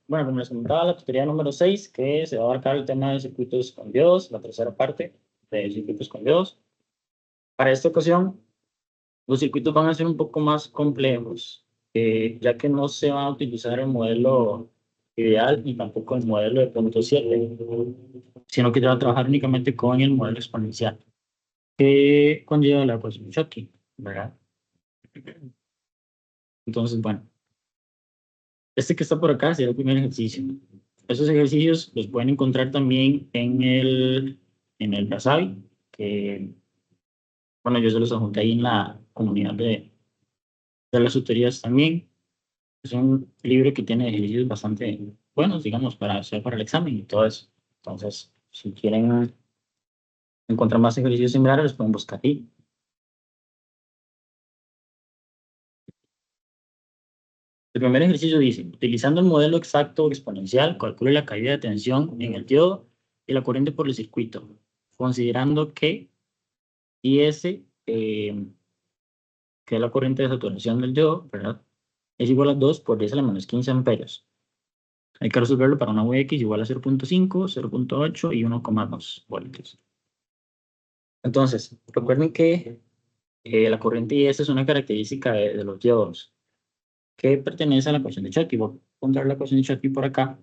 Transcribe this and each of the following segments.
Bueno, como les comentaba, la tutoría número 6, que se va a abarcar el tema de circuitos con diodos, la tercera parte de circuitos con diodos. Para esta ocasión, los circuitos van a ser un poco más complejos, ya que no se va a utilizar el modelo ideal ni tampoco el modelo de punto 7, sino que se va a trabajar únicamente con el modelo exponencial, que conlleva la ecuación de Schottky, ¿verdad? Entonces, bueno, este que está por acá sería el primer ejercicio. Esos ejercicios los pueden encontrar también en el Rasabi, que, bueno, yo se los adjunté ahí en la comunidad de las tutorías también. Es un libro que tiene ejercicios bastante buenos, digamos, para hacer para el examen y todo eso. Entonces, si quieren encontrar más ejercicios similares, los pueden buscar ahí. El primer ejercicio dice, utilizando el modelo exacto exponencial, calcule la caída de tensión en el diodo y la corriente por el circuito, considerando que IS, que es la corriente de saturación del diodo, ¿verdad? Es igual a 2 por 10 a la menos 15 amperios. Hay que resolverlo para una Vx igual a 0.5, 0.8 y 1,2 voltios. Entonces, recuerden que la corriente IS es una característica de los diodos que pertenece a la ecuación de Schottky. Voy a encontrar la ecuación de Schottky por acá.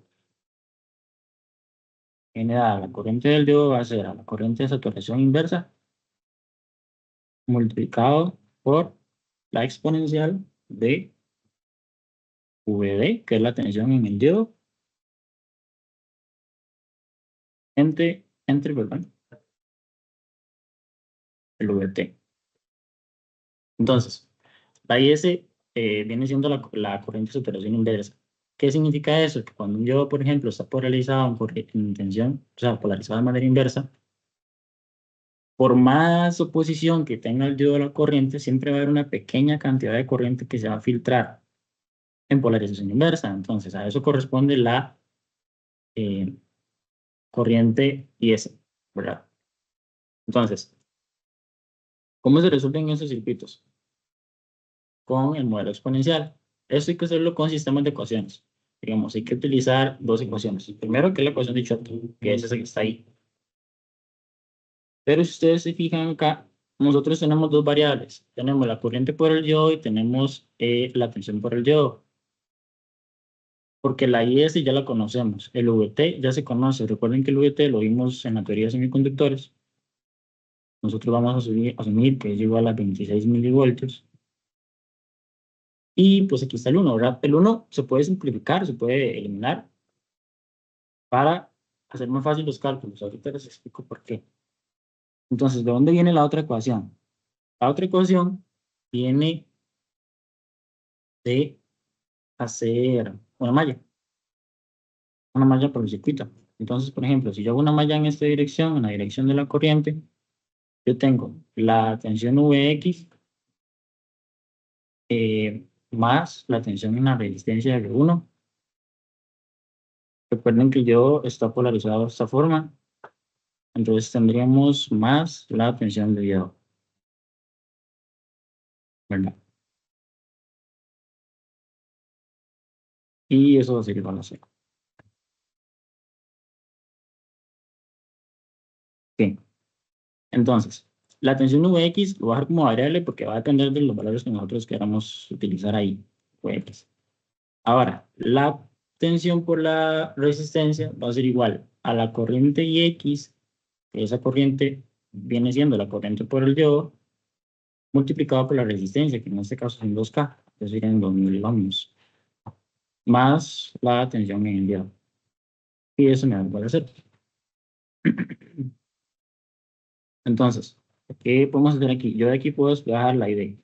N dada la corriente del diodo va a ser a la corriente de saturación inversa multiplicado por la exponencial de VD, que es la tensión en el diodo, perdón, el VT. Entonces, la IS viene siendo la corriente de saturación inversa. ¿Qué significa eso? Que cuando un diodo, por ejemplo, está polarizado en tensión, o sea, polarizado de manera inversa, por más oposición que tenga el diodo a la corriente, siempre va a haber una pequeña cantidad de corriente que se va a filtrar en polarización inversa. Entonces, a eso corresponde la eh, corriente IS, ¿verdad? Entonces, ¿cómo se resuelven esos circuitos? Con el modelo exponencial. Esto hay que hacerlo con sistemas de ecuaciones. Digamos, hay que utilizar dos ecuaciones. Primero, que es la ecuación de Schottky, que es esa que está ahí. Pero si ustedes se fijan acá, nosotros tenemos dos variables. Tenemos la corriente por el diodo y tenemos la tensión por el diodo. Porque la IS ya la conocemos. El VT ya se conoce. Recuerden que el VT lo vimos en la teoría de semiconductores. Nosotros vamos a asumir que es igual a 26 milivoltios. Y pues aquí está el 1, ¿verdad? El 1 se puede simplificar, se puede eliminar para hacer más fácil los cálculos. Ahorita les explico por qué. Entonces, ¿de dónde viene la otra ecuación? La otra ecuación viene de hacer una malla por el circuito. Entonces, por ejemplo, si yo hago una malla en esta dirección, en la dirección de la corriente, yo tengo la tensión Vx más la tensión en la resistencia de 1. Recuerden que yo está polarizado de esta forma, entonces tendríamos más la tensión de diodo, ¿verdad? Y eso va a ser igual a 0. Bien, entonces, la tensión Vx lo voy a dejar como variable porque va a depender de los valores que nosotros queramos utilizar ahí, Vx. Ahora, la tensión por la resistencia va a ser igual a la corriente Ix, que esa corriente viene siendo la corriente por el diodo, multiplicado por la resistencia, que en este caso son 2K, que serían 2000 ohmios, más la tensión en el diodo. Y eso me va a poder hacer. Entonces, ¿qué podemos hacer aquí? Yo de aquí puedo despejar la ID.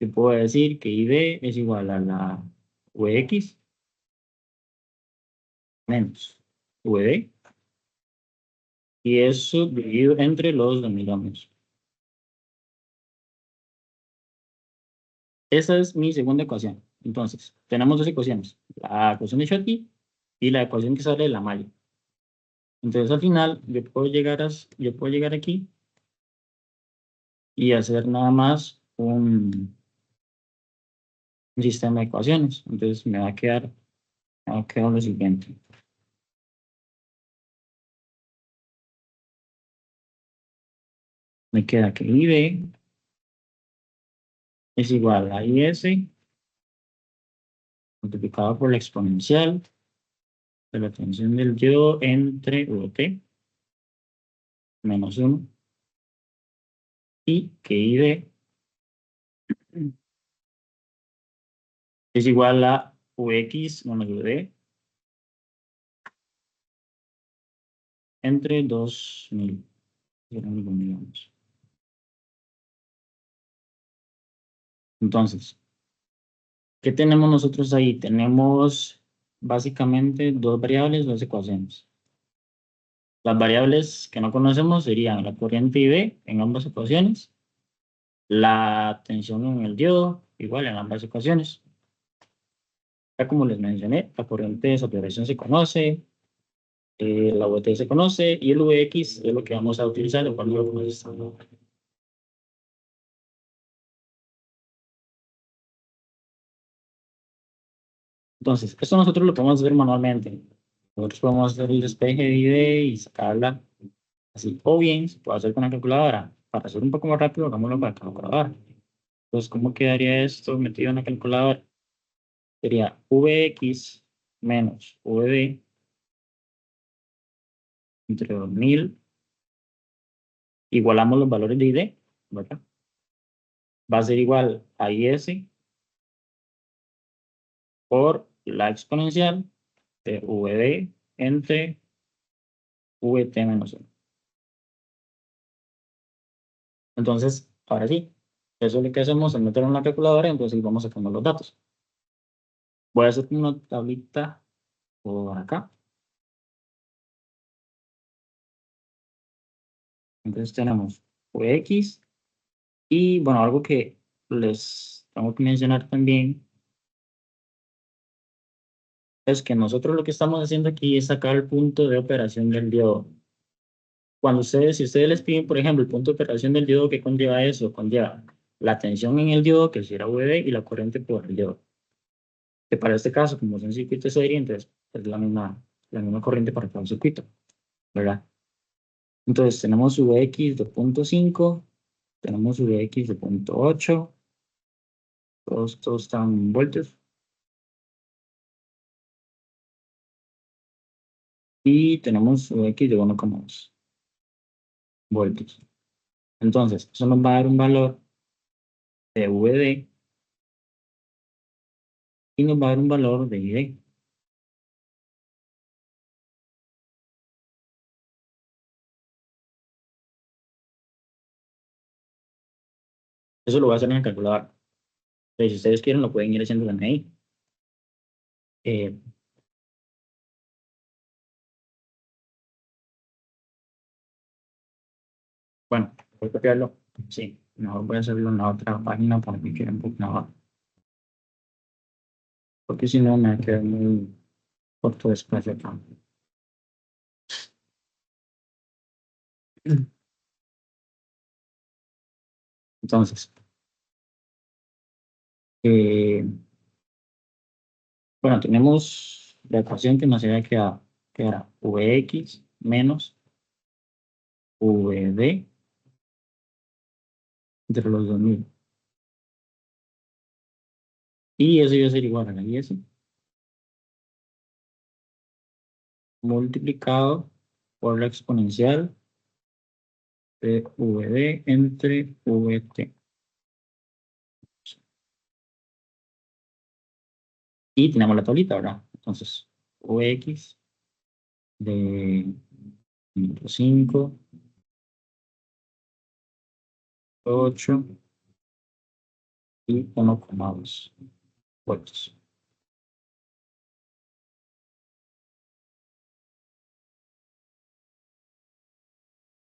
Yo puedo decir que ID es igual a la Vx menos Vd, y eso dividido entre los 2000 ohmios. Esa es mi segunda ecuación. Entonces, tenemos dos ecuaciones, la ecuación de Schottky y la ecuación que sale de la malla. Entonces, al final, yo puedo llegar aquí y hacer nada más un sistema de ecuaciones. Entonces me va a quedar lo siguiente. Me queda que IB es igual a IS multiplicado por la exponencial de la tensión del diodo entre VT menos 1 y que IB es igual a Ux menos VD entre 2000, digamos. Entonces, ¿qué tenemos nosotros ahí? Tenemos básicamente dos variables, dos ecuaciones. Las variables que no conocemos serían la corriente IB en ambas ecuaciones, la tensión en el diodo, igual en ambas ecuaciones. Ya como les mencioné, la corriente de saturación se conoce, la VT se conoce y el Vx es lo que vamos a utilizar cuando lo conocemos. Entonces, esto nosotros lo podemos ver manualmente. Nosotros podemos hacer el despeje de ID y sacarla así. O bien, se puede hacer con la calculadora. Para hacer un poco más rápido, hagámoslo con la calculadora. Entonces, ¿cómo quedaría esto metido en la calculadora? Sería Vx menos Vd entre 2000. Igualamos los valores de ID, ¿verdad? Va a ser igual a IS por la exponencial de Vd entre Vt menos 1. Entonces, ahora sí, eso es lo que hacemos es meterlo en la calculadora, entonces vamos sacando los datos. Voy a hacer una tablita por acá. Entonces tenemos Vx y bueno, algo que les tengo que mencionar también es que nosotros lo que estamos haciendo aquí es sacar el punto de operación del diodo. Si ustedes les piden, por ejemplo, el punto de operación del diodo, ¿qué conlleva eso? Conlleva la tensión en el diodo, que será VD, y la corriente por el diodo. Que para este caso, como son circuitos de serie, entonces es la misma corriente para cada circuito, ¿verdad? Entonces tenemos Vx de 0.5, tenemos Vx de 0.8, todos están en voltios, y tenemos Vx de 1,2 voltios. Entonces, eso nos va a dar un valor de Vd y nos va a dar un valor de Id. Eso lo voy a hacer en el calculador. Entonces, si ustedes quieren, lo pueden ir haciendo también ahí. Eh, bueno, voy a copiarlo. Sí, no voy a hacerlo en la otra página para que quede un poco mejor. Porque si no, me va a quedar muy corto de espacio acá. Entonces, eh, bueno, tenemos la ecuación que nos había quedado, que era Vx menos Vd entre los 2000. Y eso iba a ser igual a la IS multiplicado por la exponencial de Vd entre Vt. Y tenemos la tablita, ¿verdad? Entonces, Vx de 5, 8 y 1,2 voltios.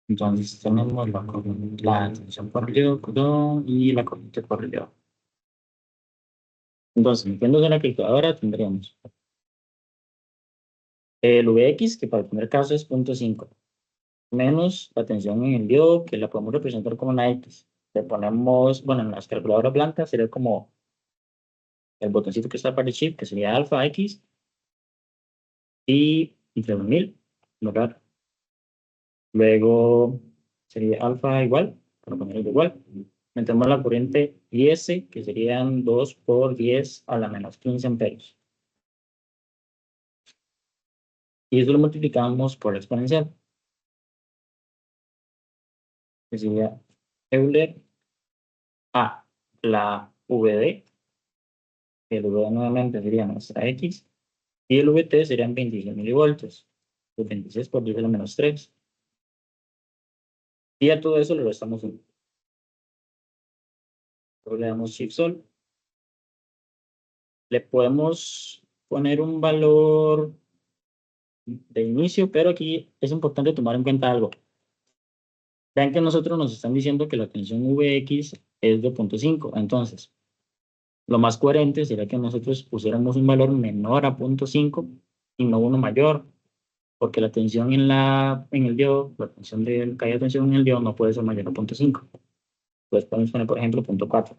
Entonces tenemos la tensión por el diodo y la corriente por el diodo. Entonces, metiéndose en la calculadora tendríamos el Vx, que para el primer caso es 0.5, menos la tensión en el diodo, que la podemos representar como una X. Le ponemos, bueno, en las calculadoras blancas sería como el botoncito que está para el chip, que sería alfa X, y entre 2000, ¿verdad? Luego sería alfa igual, para ponerlo igual. Metemos la corriente IS, que serían 2 por 10 a la menos 15 amperios. Y eso lo multiplicamos por la exponencial, que sería Euler a la VD, el VD nuevamente sería nuestra X, y el VT serían 26 milivoltios, pues 26 por 10 a la menos 3. Y a todo eso le restamos 1. Luego le damos Shift Sol. Le podemos poner un valor de inicio, pero aquí es importante tomar en cuenta algo. Vean que nosotros nos están diciendo que la tensión Vx es de 0.5. Entonces, lo más coherente sería que nosotros pusiéramos un valor menor a 0.5 y no uno mayor, porque la tensión en el diodo, la tensión de caída de tensión en el diodo no puede ser mayor a 0.5. Entonces podemos poner, por ejemplo, 0.4.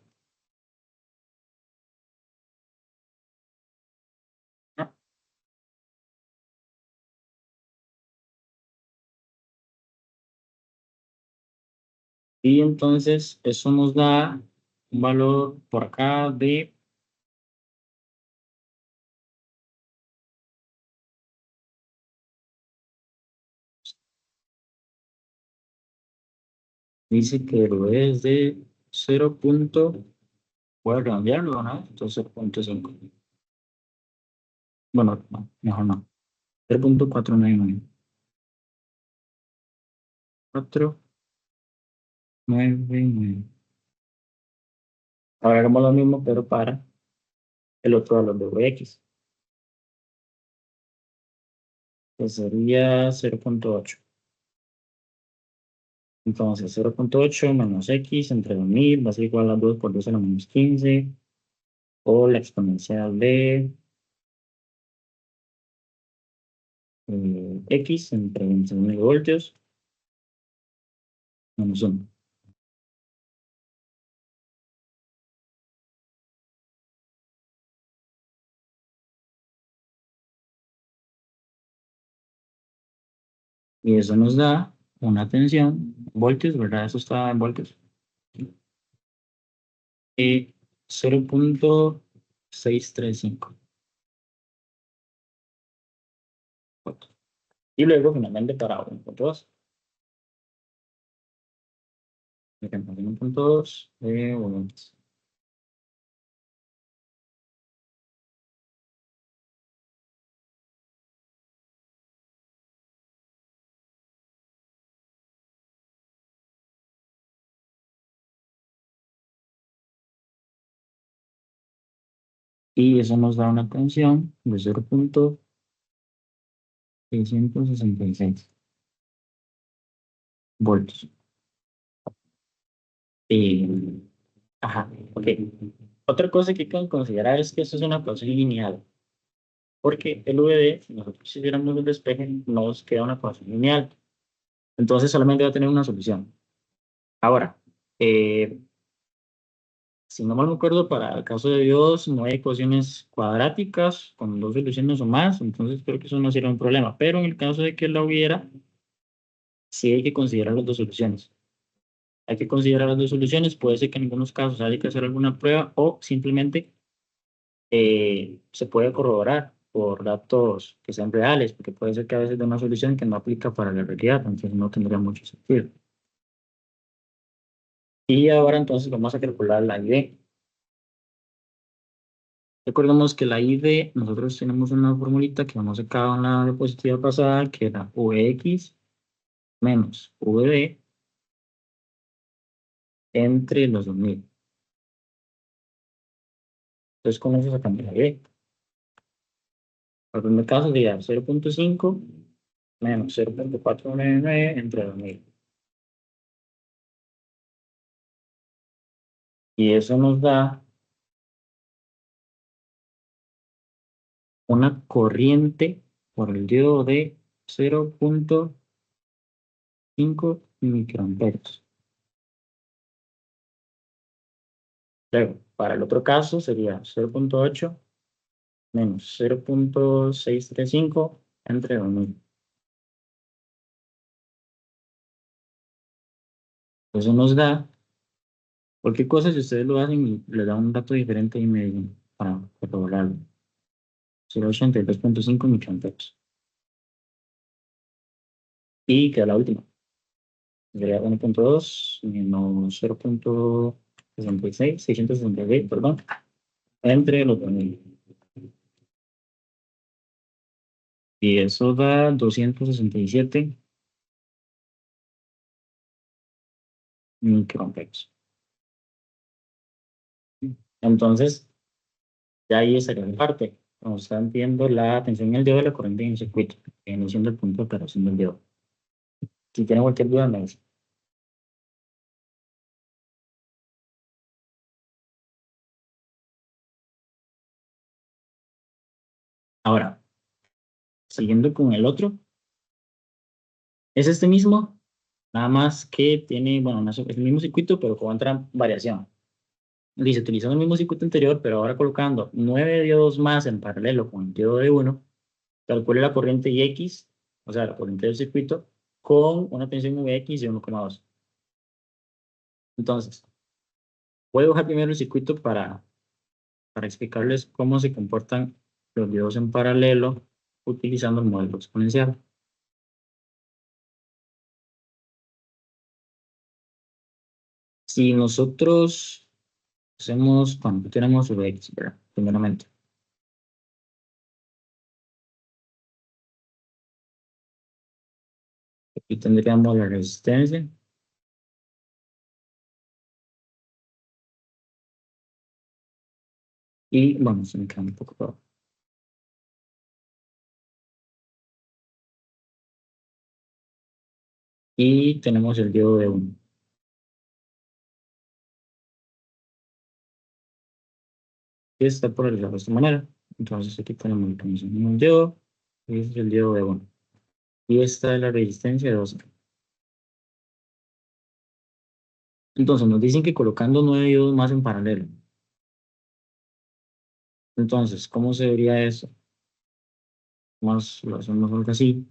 Y entonces eso nos da un valor por acá de, dice que lo es de 0. Voy a cambiarlo, ¿no? Entonces 0.5. Bueno, no, mejor no. 0.499. 499. Ahora hagamos lo mismo, pero para el otro valor de Vx, que sería 0.8. Entonces 0.8 menos x entre 2000 va a ser igual a 2 por 10 a la menos 15, o la exponencial de x entre 21 milivoltios menos 1. Y eso nos da una tensión, voltios, ¿verdad? Eso está en voltios. Y 0.635. Y luego finalmente para 1.2. Ejemplo, 1.2 de voltios. Y eso nos da una tensión de 0.666 voltios. Y, ajá, ok. Otra cosa que hay que considerar es que esto es una ecuación lineal, porque el VD, si nosotros hiciéramos un despeje, nos queda una ecuación lineal. Entonces solamente va a tener una solución. Ahora, si no mal me acuerdo, para el caso de Dios no hay ecuaciones cuadráticas con dos soluciones o más, entonces creo que eso no sería un problema. Pero en el caso de que la hubiera, sí hay que considerar las dos soluciones. Hay que considerar las dos soluciones. Puede ser que en algunos casos haya que hacer alguna prueba o simplemente se puede corroborar por datos que sean reales, porque puede ser que a veces de una solución que no aplica para la realidad, entonces no tendría mucho sentido. Y ahora entonces vamos a calcular la ID. Recordemos que la ID, nosotros tenemos una formulita que hemos sacado en la diapositiva pasada, que era Vx menos Vd entre los 2000. Entonces, con eso sacamos la ID. Para el primer caso sería 0.5 menos 0.499 entre 2000. Y eso nos da una corriente por el diodo de 0.5 microamperios. Luego, para el otro caso sería 0.8 menos 0.635 entre 2000. Eso nos da, cualquier cosa, si ustedes lo hacen y les da un dato diferente y me dicen para corroborarlo. 0.82.5 microamperes. Y queda la última. Sería 1.2 menos 0.66, 666, perdón, entre los 2000. Y eso da 267 microamperes. Entonces, ya ahí estaría en parte. Como están viendo la tensión en el diodo de la corriente en el circuito, que viene siendo el punto de operación del diodo. Si tienen cualquier duda, me dicen. Ahora, siguiendo con el otro, es este mismo, nada más que tiene, bueno, es el mismo circuito, pero con otra variación. Dice, utilizando el mismo circuito anterior, pero ahora colocando 9 diodos más en paralelo con el diodo de 1, calcule la corriente IX, o sea, la corriente del circuito, con una tensión Vx de 1,2. Entonces, voy a dibujar primero el circuito para explicarles cómo se comportan los diodos en paralelo utilizando el modelo exponencial. Si nosotros hacemos, cuando tenemos Vx, ¿verdad? Primeramente. Aquí tendríamos la resistencia. Y bueno, se me queda un poco todo. Y tenemos el diodo de 1, que está polarizado de esta manera. Entonces aquí tenemos el mismo diodo, y este es el diodo de 1. Y esta es la resistencia de 2. Entonces nos dicen que colocando 9 diodos más en paralelo. Entonces, ¿cómo se vería eso? Más, lo hacemos algo así.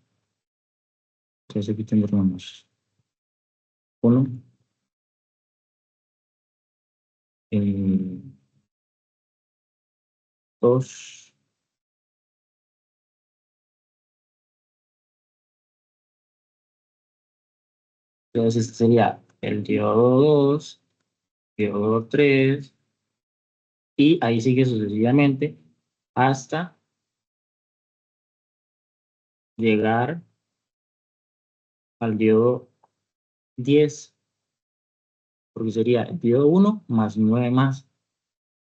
Entonces aquí tendríamos 1, 2, entonces este sería el diodo 2, diodo 3, y ahí sigue sucesivamente hasta llegar al diodo 10, porque sería el diodo 1 más 9 más.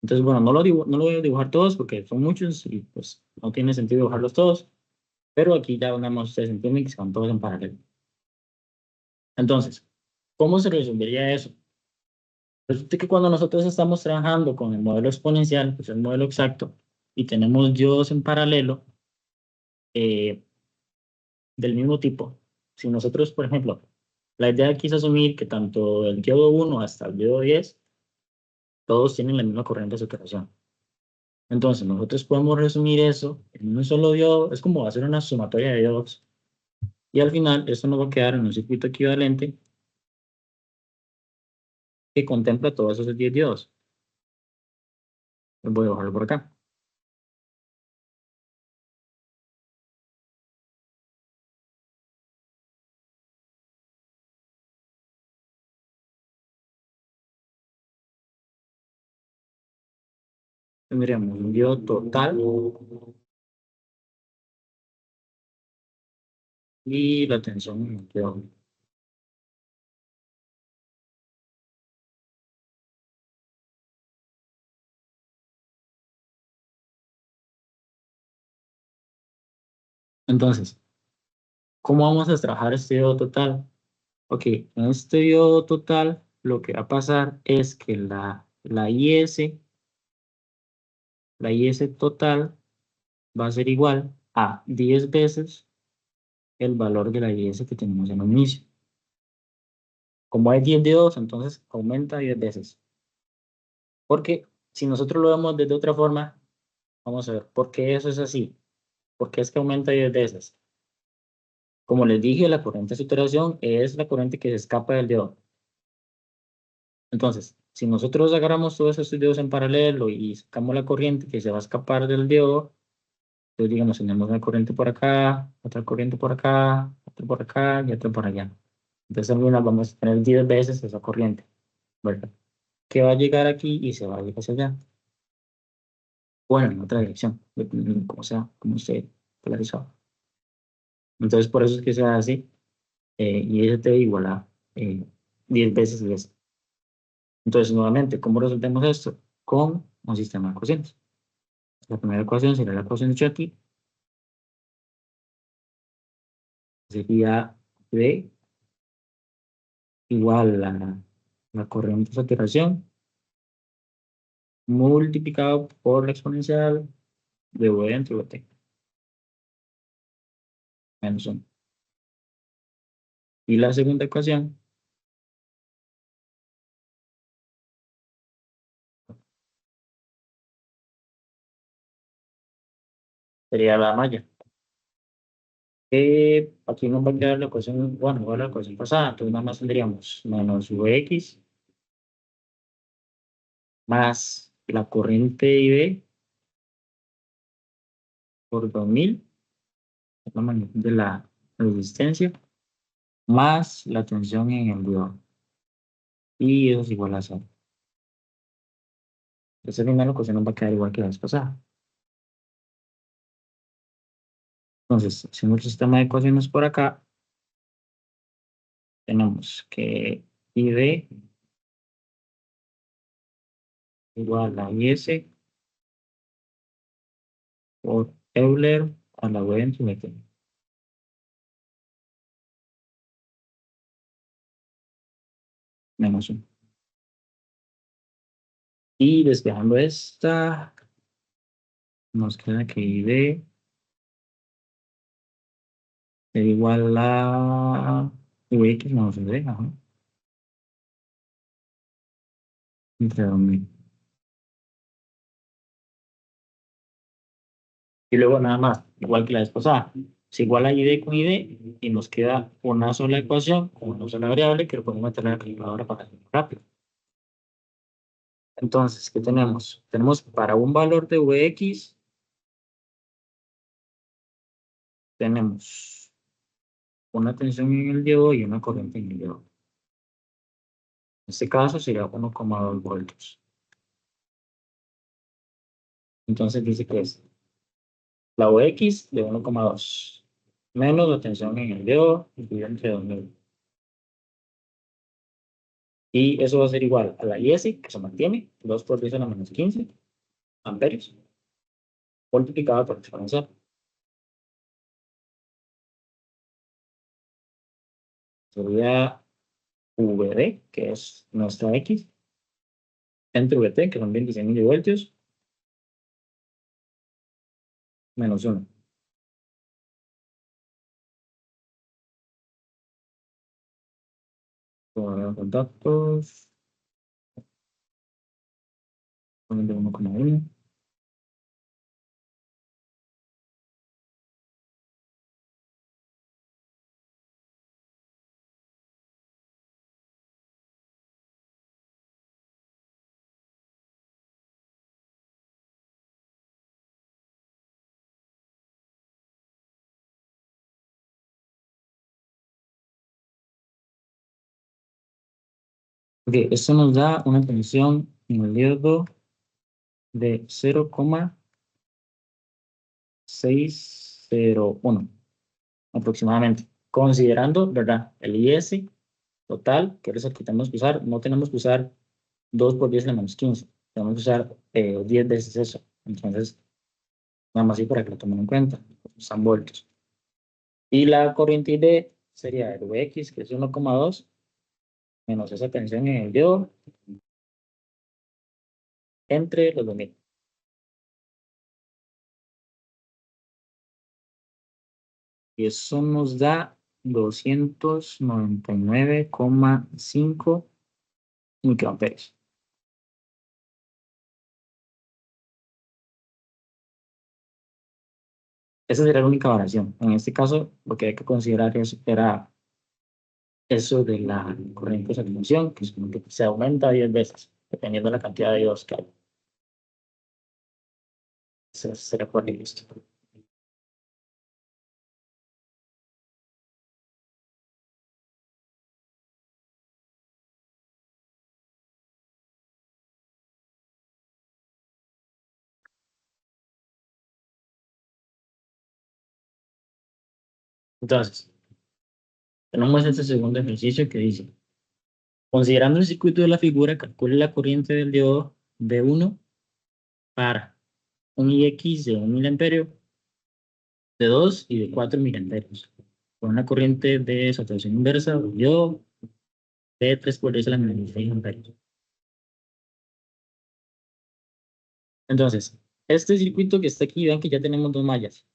Entonces, bueno, no lo voy a dibujar todos porque son muchos y pues no tiene sentido dibujarlos todos, pero aquí ya vemos, ustedes entienden que están todos en paralelo. Entonces, ¿cómo se resolvería eso? Resulta que cuando nosotros estamos trabajando con el modelo exponencial, que es el modelo exacto, y tenemos diodos en paralelo eh, del mismo tipo, si nosotros, por ejemplo, la idea aquí es asumir que tanto el diodo 1 hasta el diodo 10, todos tienen la misma corriente de saturación. Entonces, nosotros podemos resumir eso en un solo diodo, es como hacer una sumatoria de diodos, y al final esto nos va a quedar en un circuito equivalente que contempla todos esos 10 diodos. Voy a bajarlo por acá. Tendríamos un diodo total y la tensión en el diodo. Entonces, ¿cómo vamos a trabajar este diodo total? Ok, en este diodo total, lo que va a pasar es que la IS total va a ser igual a 10 veces el valor de la IS que tenemos en un inicio. Como hay 10 diodos, entonces aumenta 10 veces. Porque si nosotros lo vemos de otra forma, vamos a ver, ¿por qué eso es así? ¿Por qué es que aumenta 10 veces? Como les dije, la corriente de saturación es la corriente que se escapa del diodo. Entonces, si nosotros agarramos todos estos diodos en paralelo y sacamos la corriente que se va a escapar del diodo, entonces digamos, tenemos una corriente por acá, otra corriente por acá, otra por acá y otra por allá. Entonces, al final vamos a tener 10 veces esa corriente, ¿verdad? Que va a llegar aquí y se va a ir hacia allá. Bueno, en otra dirección, dependiendo de cómo sea, cómo esté polarizado. Entonces, por eso es que se da así, y ese te igual a 10 veces 10. Entonces, nuevamente, ¿cómo resolvemos esto? Con un sistema de cocientes. La primera ecuación sería la ecuación de Chotti, sería V igual a la corriente de saturación multiplicado por la exponencial de V entre T menos 1. Y la segunda ecuación sería la malla. Aquí nos va a quedar la ecuación, bueno, igual la ecuación pasada, entonces nada más tendríamos menos Vx más la corriente IV por 2000, la magnitud de la resistencia, más la tensión en el diodo. Y eso es igual a 0. Esa primera ecuación nos va a quedar igual que la vez pasada. Entonces, haciendo el sistema de ecuaciones por acá, tenemos que IV igual a IS por Euler a la V en su método, menos 1. Y despejando esta, nos queda que ID es igual a Vx menos V, ajá, entre 2000. Y luego nada más, igual que la vez pasada, es igual a ID con ID y nos queda una sola ecuación con una sola variable que lo podemos meter en la calculadora para hacerlo rápido. Entonces, ¿qué tenemos? Tenemos para un valor de Vx, tenemos una tensión en el diodo y una corriente en el diodo. En este caso sería 1,2 voltios. Entonces dice que es la OX de 1,2 menos la tensión en el diodo dividido entre 2000. Y eso va a ser igual a la IS, que se mantiene, 2 por 10 a la menos 15 amperios, multiplicado por exponencial. Sería VD, que es nuestra X, entre VT, que son 26 milivoltios, menos 1. Por contactos, ponen de 1,1. Ok, esto nos da una tensión en el diodo de 0,601 aproximadamente, considerando, ¿verdad? El IS total, que es el que tenemos que usar, no tenemos que usar 2 por 10 a la menos 15, tenemos que usar 10 veces eso. Entonces, nada más así para que lo tomen en cuenta, son voltios. Y la corriente ID sería el Vx, que es 1,2, menos esa tensión en el diodo, entre los 2000. Y eso nos da 299,5 microamperios. Esa sería la única variación. En este caso, lo que hay que considerar era eso de la corriente de saturación, que es como que se aumenta 10 veces, dependiendo de la cantidad de iodos que hay. Eso sería por esto. Entonces, tenemos este segundo ejercicio que dice, considerando el circuito de la figura, calcule la corriente del diodo D1 para un IX de 1 miliamperio, de 2 y de 4 miliamperios, con una corriente de saturación inversa del diodo de 3 por 10 a la menos 6 amperios. Entonces, este circuito que está aquí, vean que ya tenemos dos mallas.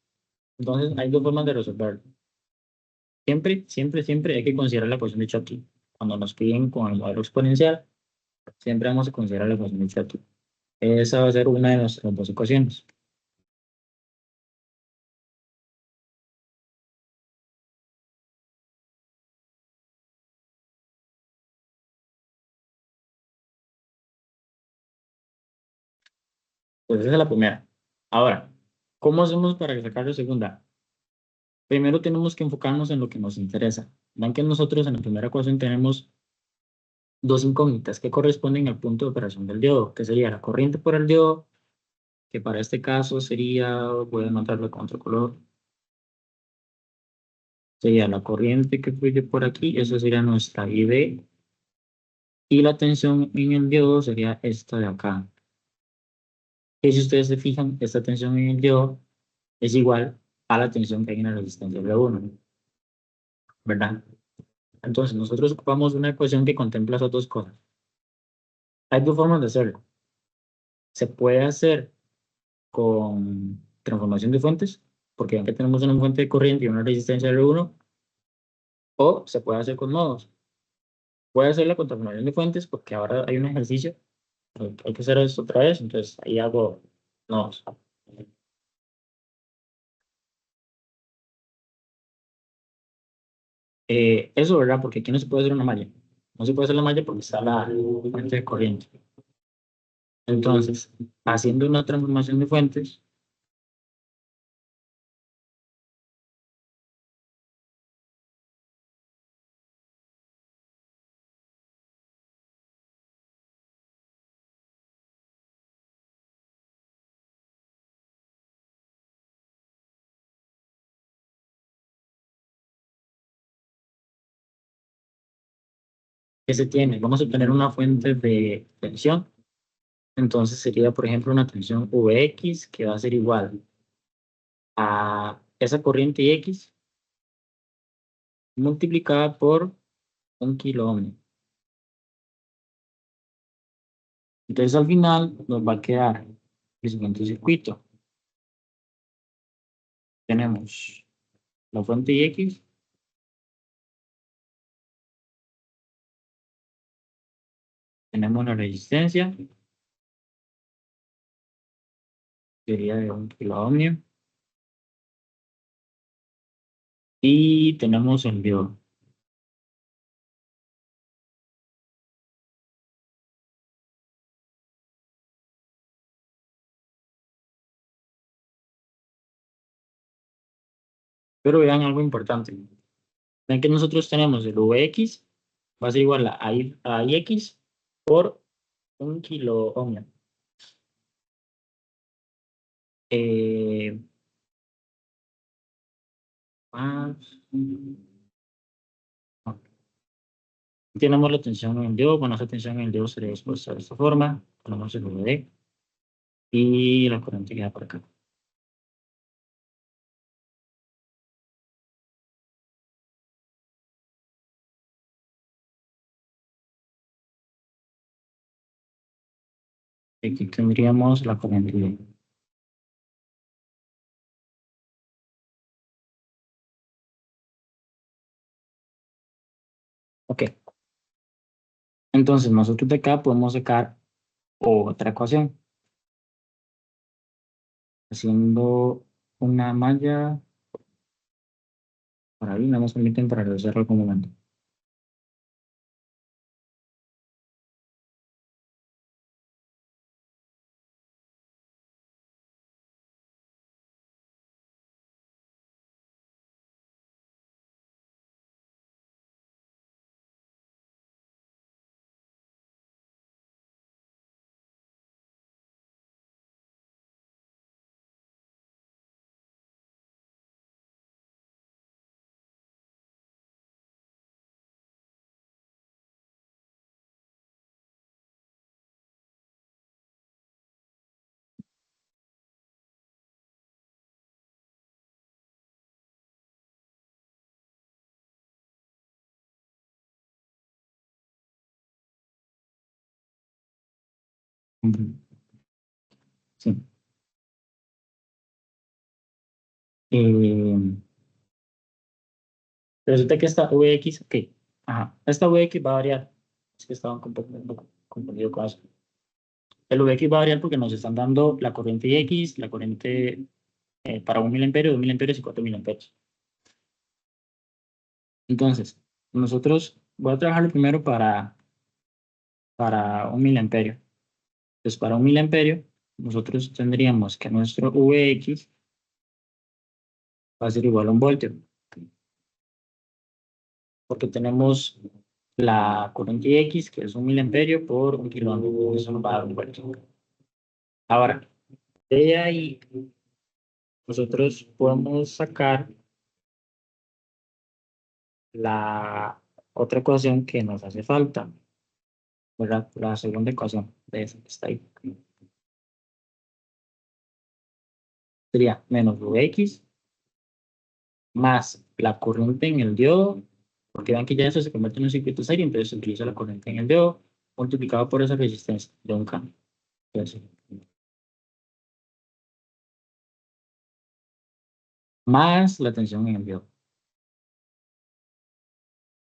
Entonces, hay dos formas de resolverlo. Siempre hay que considerar la ecuación de Schottky. Cuando nos piden con el modelo exponencial, siempre vamos a considerar la ecuación de Schottky. Esa va a ser una de nuestras dos ecuaciones. Pues esa es la primera. Ahora, ¿cómo hacemos para sacar la segunda? Primero tenemos que enfocarnos en lo que nos interesa. Ven que nosotros en la primera ecuación tenemos dos incógnitas que corresponden al punto de operación del diodo, que sería la corriente por el diodo, que para este caso sería, voy a anotarlo con otro color, sería la corriente que fluye por aquí, eso sería nuestra ID, y la tensión en el diodo sería esta de acá. Y si ustedes se fijan, esta tensión en el diodo es igual a la tensión que hay en la resistencia R1, ¿verdad? Entonces, nosotros ocupamos una ecuación que contempla esas dos cosas. Hay dos formas de hacerlo. Se puede hacer con transformación de fuentes, porque ven que tenemos una fuente de corriente y una resistencia R1, o se puede hacer con nodos. Voy a hacer la transformación de fuentes porque ahora hay un ejercicio, hay que hacer esto otra vez, entonces ahí hago nodos. Eso, ¿verdad? Porque aquí no se puede hacer una malla. No se puede hacer la malla porque está la fuente de corriente. Entonces, haciendo una transformación de fuentes, ¿qué se tiene? Vamos a obtener una fuente de tensión. Entonces sería, por ejemplo, una tensión Vx que va a ser igual a esa corriente X multiplicada por un kilo ohm. Entonces al final nos va a quedar el siguiente circuito. Tenemos la fuente X, tenemos la resistencia, sería de un kilo ohm, y tenemos el diodo. Pero vean algo importante. Ven que nosotros tenemos el Vx, va a ser igual a Ix por un kilo ohm. Eh, más, tenemos la tensión en el diodo, bueno, esa tensión en el diodo sería expuesta de esta forma, ponemos el VD y la corriente queda por acá. Aquí tendríamos la corriente D. Ok, entonces nosotros de acá podemos sacar otra ecuación, haciendo una malla para ahí, no nos permiten para realizar algún momento. Ujú. Sí. Eh, Resulta que esta Vx, ok, ajá, esta Vx va a variar. Es que estaba un poco confundido con eso. El Vx va a variar porque nos están dando la corriente X, la corriente para 1 miliamperio, 2 miliamperios y 4 miliamperios. Entonces, nosotros, voy a trabajarlo primero para 1 miliamperio. Entonces, para 1 miliamperio, nosotros tendríamos que nuestro Vx va a ser igual a 1 voltio, porque tenemos la corriente X, que es 1 miliamperio por 1 kilómetro. Eso nos va a dar 1 voltio. Ahora, de ahí, nosotros podemos sacar la otra ecuación que nos hace falta, ¿verdad? La segunda ecuación de esa que está ahí. Sería menos Vx más la corriente en el diodo, porque vean que ya eso se convierte en un circuito serie, entonces se utiliza la corriente en el diodo multiplicado por esa resistencia de un cambio. Entonces, más la tensión en el diodo.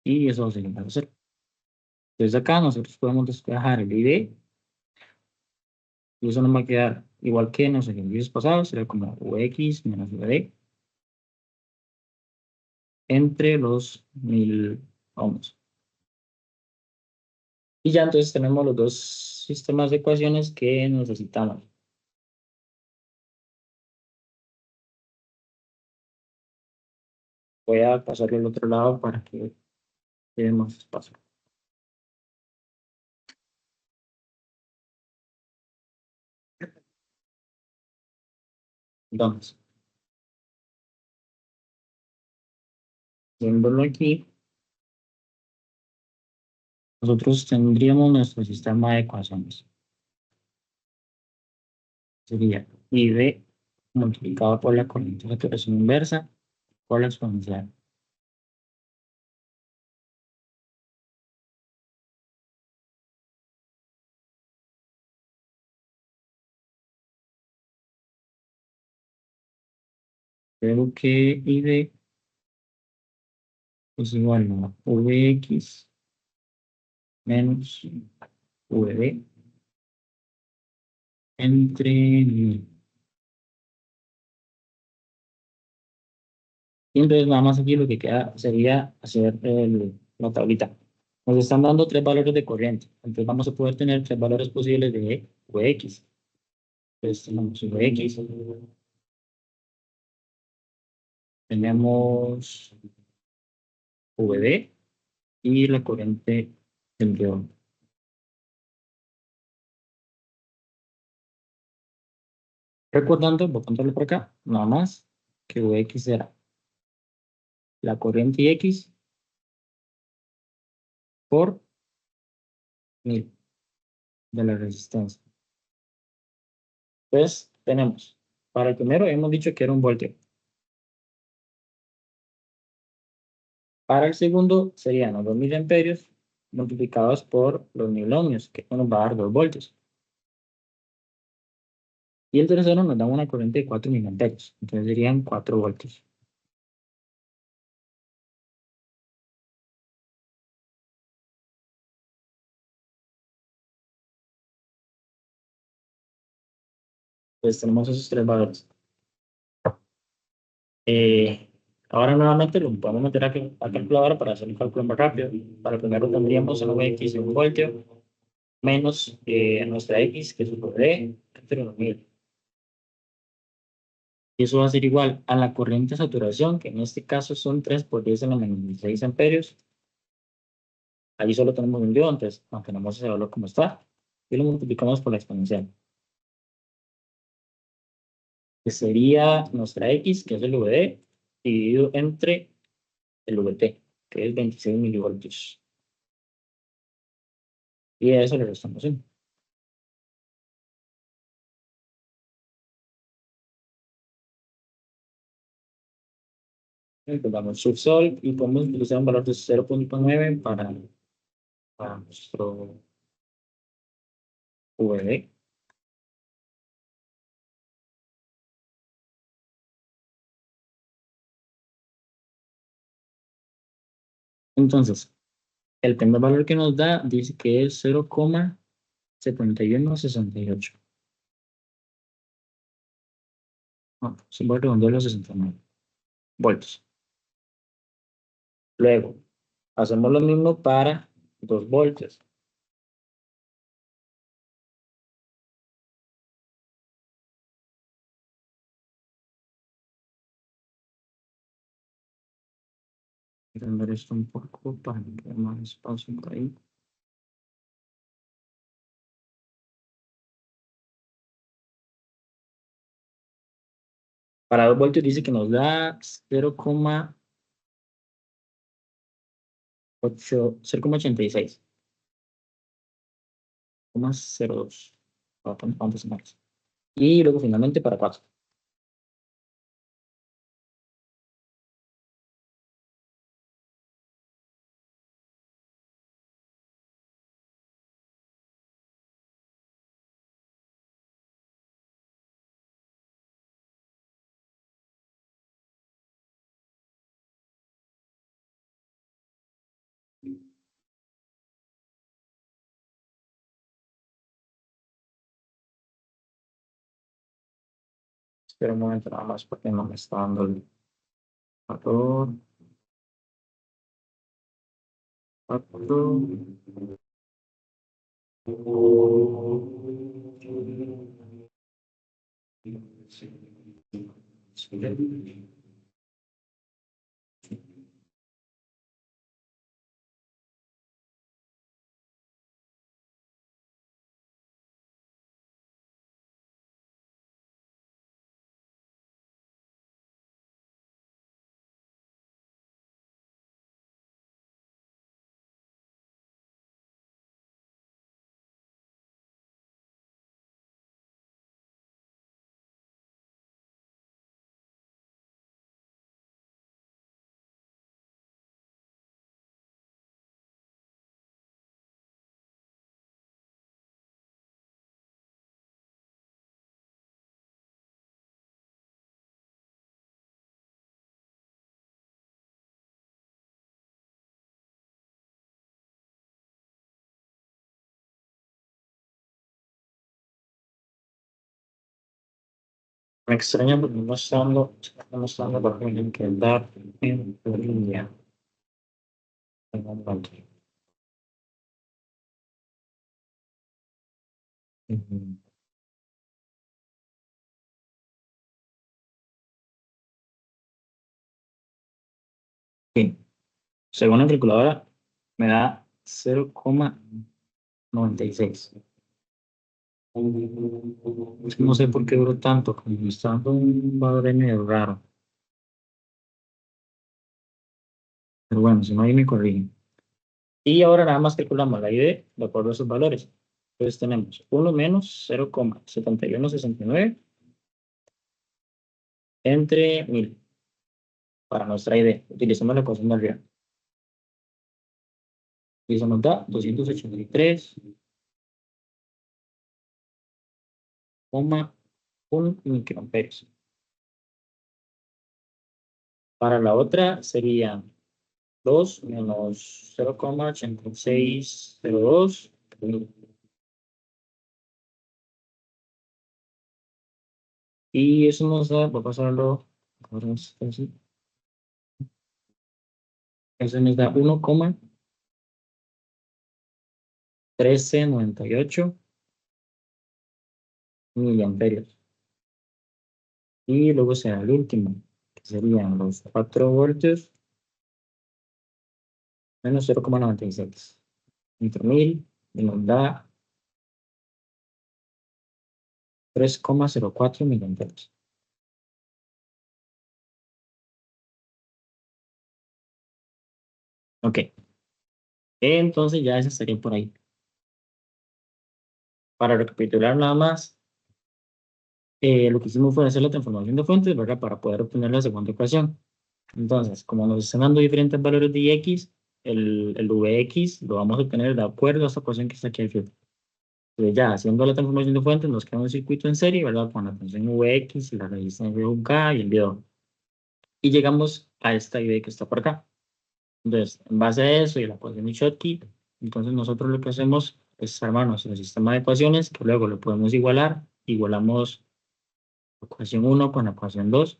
Y eso se llama cero. Entonces acá nosotros podemos despejar el ID y eso nos va a quedar igual que en los ejercicios pasados, sería como Vx menos Vd entre los 1000 ohms. Y ya entonces tenemos los dos sistemas de ecuaciones que necesitamos. Voy a pasarlo al otro lado para que quede más espacio. Entonces, viéndolo aquí, nosotros tendríamos nuestro sistema de ecuaciones. Sería IV multiplicado por la corriente de operación inversa por la exponencial. Creo que IV es igual a Vx menos Vd entre 1000. Y entonces nada más aquí lo que queda sería hacer la tablita. Nos están dando tres valores de corriente. Entonces vamos a poder tener tres valores posibles de Vx. Entonces tenemos Vx, tenemos Vd y la corriente del diodo. Recordando, voy a contarlo por acá, nada más que Vx será la corriente X por 1000 de la resistencia. Entonces tenemos, para el primero hemos dicho que era 1 voltio. Para el segundo serían los 2 miliamperios multiplicados por los 1000 ohmios, que nos va a dar 2 voltios. Y el tercero nos da una corriente de 4 miliamperios, entonces serían 4 voltios. Entonces tenemos esos tres valores. Ahora nuevamente lo podemos meter a calculadora para hacer un cálculo más rápido. Para primero tendríamos un X de 1 voltio menos nuestra X, que es un D, entre 1000. Y eso va a ser igual a la corriente de saturación, que en este caso son 3 por 10 a la menos 16 amperios. Ahí solo tenemos un diodo, entonces mantenemos ese valor como está. Y lo multiplicamos por la exponencial, que sería nuestra X, que es el VD, dividido entre el VT, que es 26 milivoltios. Y a eso le restamos 1. Pues damos subsol y podemos utilizar un valor de 0.9 para nuestro VD. Entonces, el primer valor que nos da dice que es 0,7168. No, se va a redondear los 69 voltios. Luego, hacemos lo mismo para 2 voltios. Voy a cambiar esto un poco para que quede más espacio por ahí. Para 2 voltios dice que nos da 0,86. 0,02. ¿Cuántos más? Y luego finalmente para 4. Espera un momento nada más porque no me está dando el valor. 4. Me extraña porque no está dando la forma en que dar en línea. Ujú. Sí, según la calculadora, me da 0,96. Es que no sé por qué duró tanto, como me está dando un valor ahí medio raro. Pero bueno, si no, ahí me corrigen. Y ahora nada más calculamos la ID de acuerdo a esos valores. Entonces tenemos 1 menos 0,7169 entre 1000 para nuestra ID. Utilizamos la ecuación de arriba. Y eso nos da 283,1 microamperios. Para la otra sería 2 menos 0,8602. Y eso nos da, voy a pasarlo Ahora esto así. Eso nos da 1,1398 miliamperios. Y luego se da el último, que serían los 4 voltios menos 0,96 entre 1000 y nos da 3,04 miliamperios. Ok, entonces ya eso estaría por ahí. Para recapitular nada más, lo que hicimos fue hacer la transformación de fuentes, ¿verdad? Para poder obtener la segunda ecuación. Entonces, como nos están dando diferentes valores de x, el Vx lo vamos a obtener de acuerdo a esta ecuación que está aquí al frente. Entonces, ya haciendo la transformación de fuentes, nos queda un circuito en serie, ¿verdad? Con la tensión Vx y la resistencia de 1K y el diodo. Y llegamos a esta ID que está por acá. Entonces, en base a eso y la ecuación de Schottky, entonces nosotros lo que hacemos es armar nuestro sistema de ecuaciones, que luego lo podemos igualar. Igualamos la ecuación 1 con la ecuación 2.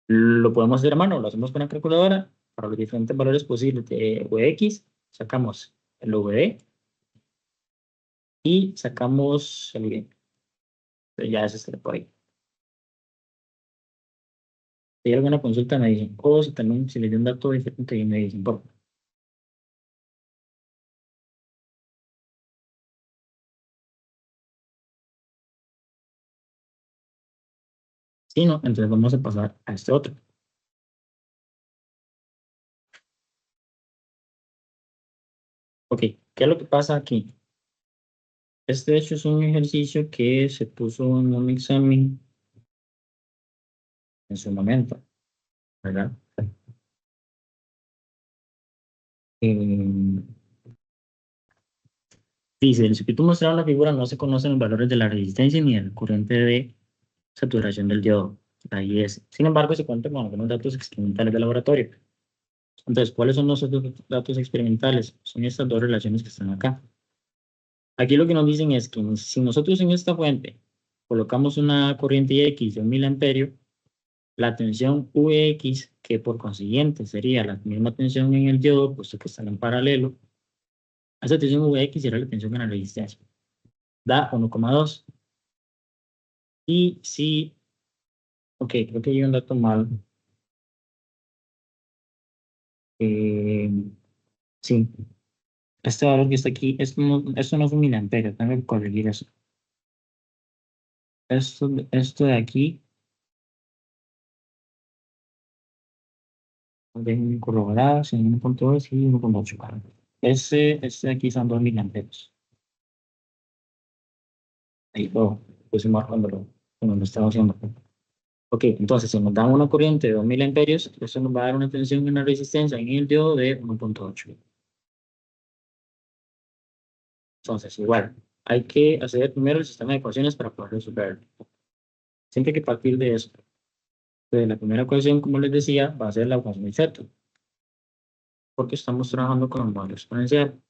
Lo podemos hacer a mano, lo hacemos con la calculadora. Para los diferentes valores posibles de Vx, sacamos el Vd y sacamos el I. Entonces ya eso está por ahí. Si hay alguna consulta me dicen, o si también si les doy un dato diferente me dicen, por favor. Si no, entonces vamos a pasar a este otro. Ok, ¿qué es lo que pasa aquí? Este de hecho es un ejercicio que se puso en un examen en su momento, ¿verdad? Eh, Dice, el circuito mostrado en la figura no se conocen los valores de la resistencia ni el corriente de saturación del diodo, la IS. Sin embargo, se cuenta con algunos datos experimentales de laboratorio. Entonces, ¿cuáles son los otros datos experimentales? Son estas dos relaciones que están acá. Aquí lo que nos dicen es que si nosotros en esta fuente colocamos una corriente X de 1000 amperios, la tensión Vx, que por consiguiente sería la misma tensión en el diodo, puesto que están en paralelo, esa tensión Vx será la tensión en la resistencia. Da 1,2. Y si, ok, creo que hay un dato mal. Eh, sí, este valor que está aquí, esto no es un miliamperio, tengo que corregir eso. Esto de aquí, ven corroboradas en 1,2 y 1,8. Este de aquí son 2 miliamperios. Ahí lo pusimos cuando lo estaba haciendo. Ok, entonces si nos dan una corriente de 2000 amperios, eso nos va a dar una tensión y una resistencia en el diodo de 1,8. Entonces, igual, hay que hacer primero el sistema de ecuaciones para poder resolverlo. Siempre hay que partir de eso. Entonces, la primera ecuación, como les decía, va a ser la ecuación de Z, porque estamos trabajando con un modelo exponencial.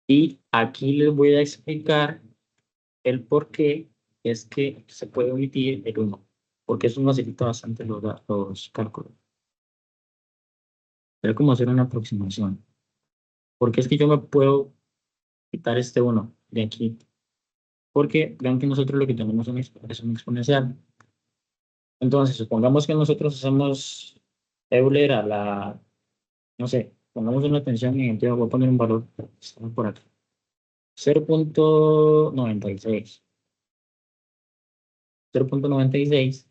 Y aquí les voy a explicar el por qué es que se puede omitir el 1, porque eso nos facilita bastante los cálculos. Pero como hacer una aproximación. Porque es que yo me puedo quitar este 1 de aquí. Porque vean que nosotros lo que tenemos es un exponencial. Entonces, supongamos que nosotros hacemos Euler a la, no sé, pongamos una tensión en el voy a poner un valor, está por aquí, 0,96. 0,96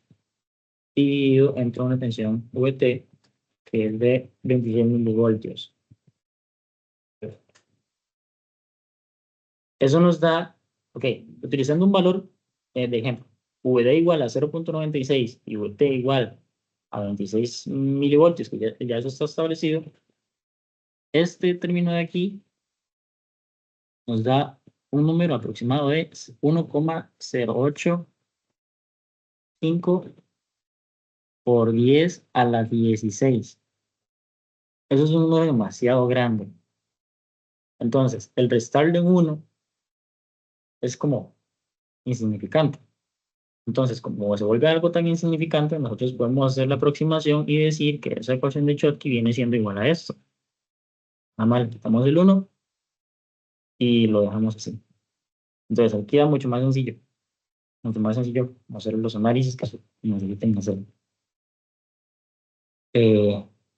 dividido entre una tensión VT que es de 26 milivoltios. Eso nos da, ok, utilizando un valor de ejemplo, VD igual a 0,96 y VT igual a 26 milivoltios, que ya eso está establecido, este término de aquí nos da un número aproximado de 1,085 por 10 a la 16. Eso es un número demasiado grande. Entonces, el restarle un 1 es como insignificante. Entonces, como se vuelve algo tan insignificante, nosotros podemos hacer la aproximación y decir que esa ecuación de Schottky viene siendo igual a esto. Nada más le quitamos el 1 y lo dejamos así. Entonces, aquí queda mucho más sencillo. Mucho más sencillo hacer los análisis que necesiten hacer.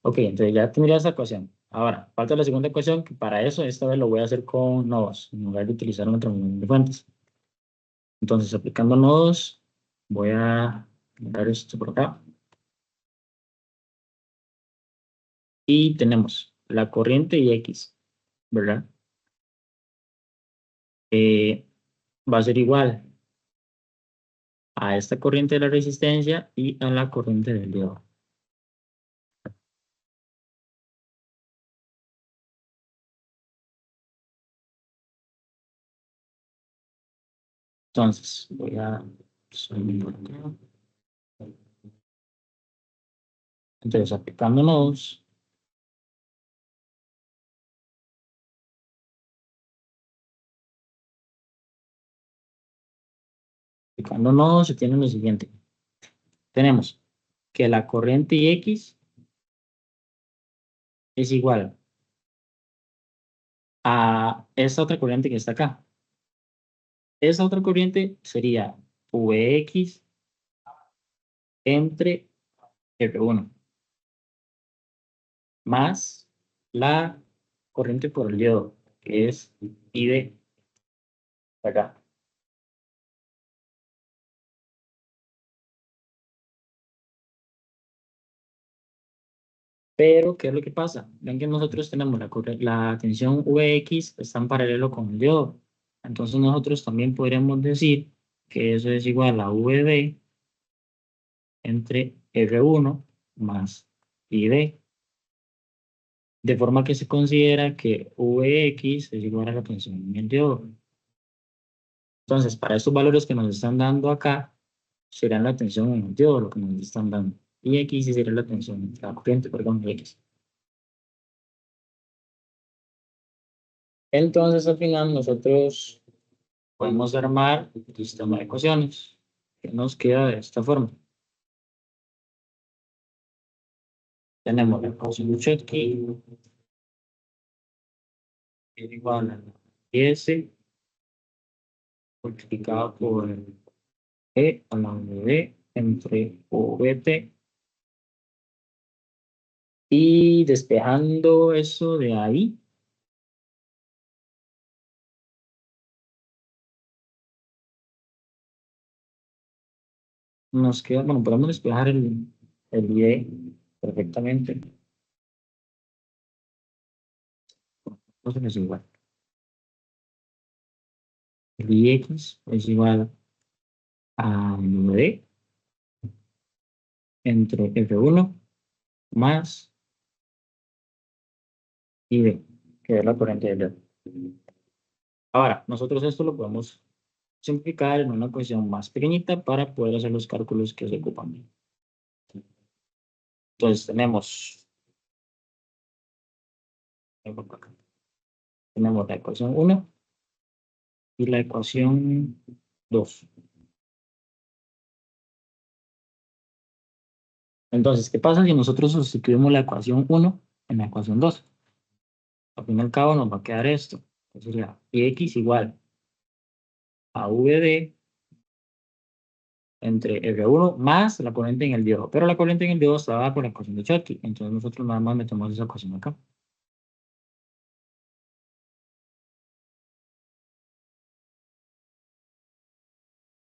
Ok, entonces ya tendría esa ecuación. Ahora, falta la segunda ecuación, que para eso esta vez lo voy a hacer con nodos, en lugar de utilizar un transformador de fuentes. Entonces, aplicando nodos, voy a dar esto por acá. Y tenemos la corriente y X, ¿verdad? Va a ser igual a esta corriente de la resistencia y a la corriente del diodo. Entonces, voy a... Entonces, aplicando nodos, se tiene lo siguiente. Tenemos que la corriente y X es igual a esta otra corriente que está acá. Esa otra corriente sería Vx entre R1 más la corriente por el diodo, que es ID acá. Pero, ¿qué es lo que pasa? Ven que nosotros tenemos la tensión Vx está en paralelo con el diodo. Entonces nosotros también podríamos decir que eso es igual a Vd entre R1 más ID. De forma que se considera que Vx es igual a la tensión en el diodo. Entonces, para estos valores que nos están dando acá, serán la tensión en el diodo, lo que nos están dando. Y X sí sería la tensión, la corriente, perdón, X. Entonces, al final, nosotros podemos armar el sistema de ecuaciones, que nos queda de esta forma. Tenemos la ecuación de Schottky, que es igual a S multiplicado por E a la D entre OVT. Y despejando eso de ahí, nos queda, bueno, podemos despejar el Y perfectamente. Entonces es igual. El IX es igual a 9D entre F1 más ID, que es la corriente del dedo. Ahora, nosotros esto lo podemos simplificar en una ecuación más pequeñita para poder hacer los cálculos que se ocupan. Entonces tenemos la ecuación 1 y la ecuación 2. Entonces, ¿qué pasa si nosotros sustituimos la ecuación 1 en la ecuación 2? Al fin y al cabo nos va a quedar esto. Entonces sería X igual a VD entre F1 más la corriente en el diodo. Pero la corriente en el diodo está dada por la ecuación de Schottky. Entonces nosotros nada más metemos esa ecuación acá.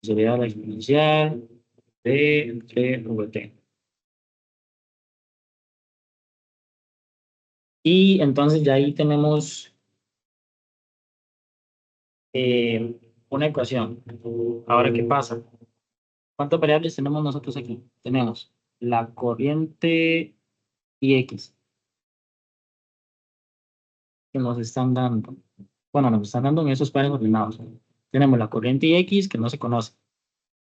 Sería la exponencial de entre VT. Y entonces ya ahí tenemos una ecuación. Ahora, ¿qué pasa? ¿Cuántas variables tenemos nosotros aquí? Tenemos la corriente y X que nos están dando. Bueno, nos están dando en esos pares ordenados. Tenemos la corriente y X que no se conoce.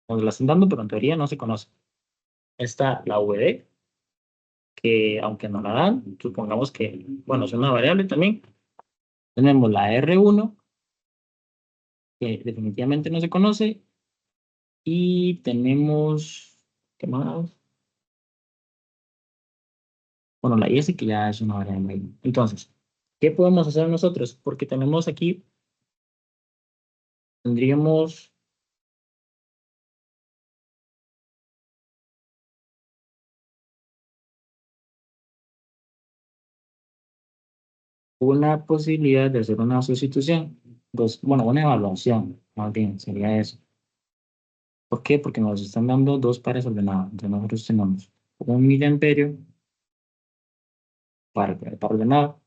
Nos la están dando, pero en teoría no se conoce. Está la VD, que aunque no la dan, supongamos que, bueno, es una variable también. Tenemos la R1, que definitivamente no se conoce, Y tenemos, ¿qué más? Bueno, la S que ya es una variable. Entonces, ¿qué podemos hacer nosotros? Porque tenemos aquí, tendríamos una posibilidad de hacer una sustitución. Pues, bueno, una evaluación, más bien, sería eso. ¿Por qué? Porque nos están dando dos pares ordenados. Entonces nosotros tenemos un miliamperio para el par ordenado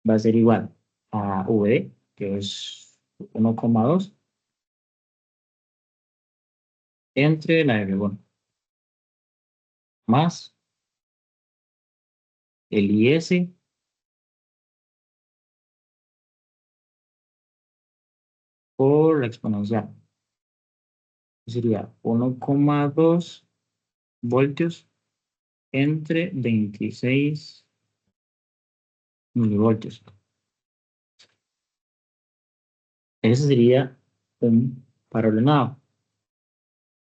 va a ser igual a V, que es 1,2 entre la R1 más el IS por la exponencial. Sería 1,2 voltios entre 26 milivoltios. Ese sería un par ordenado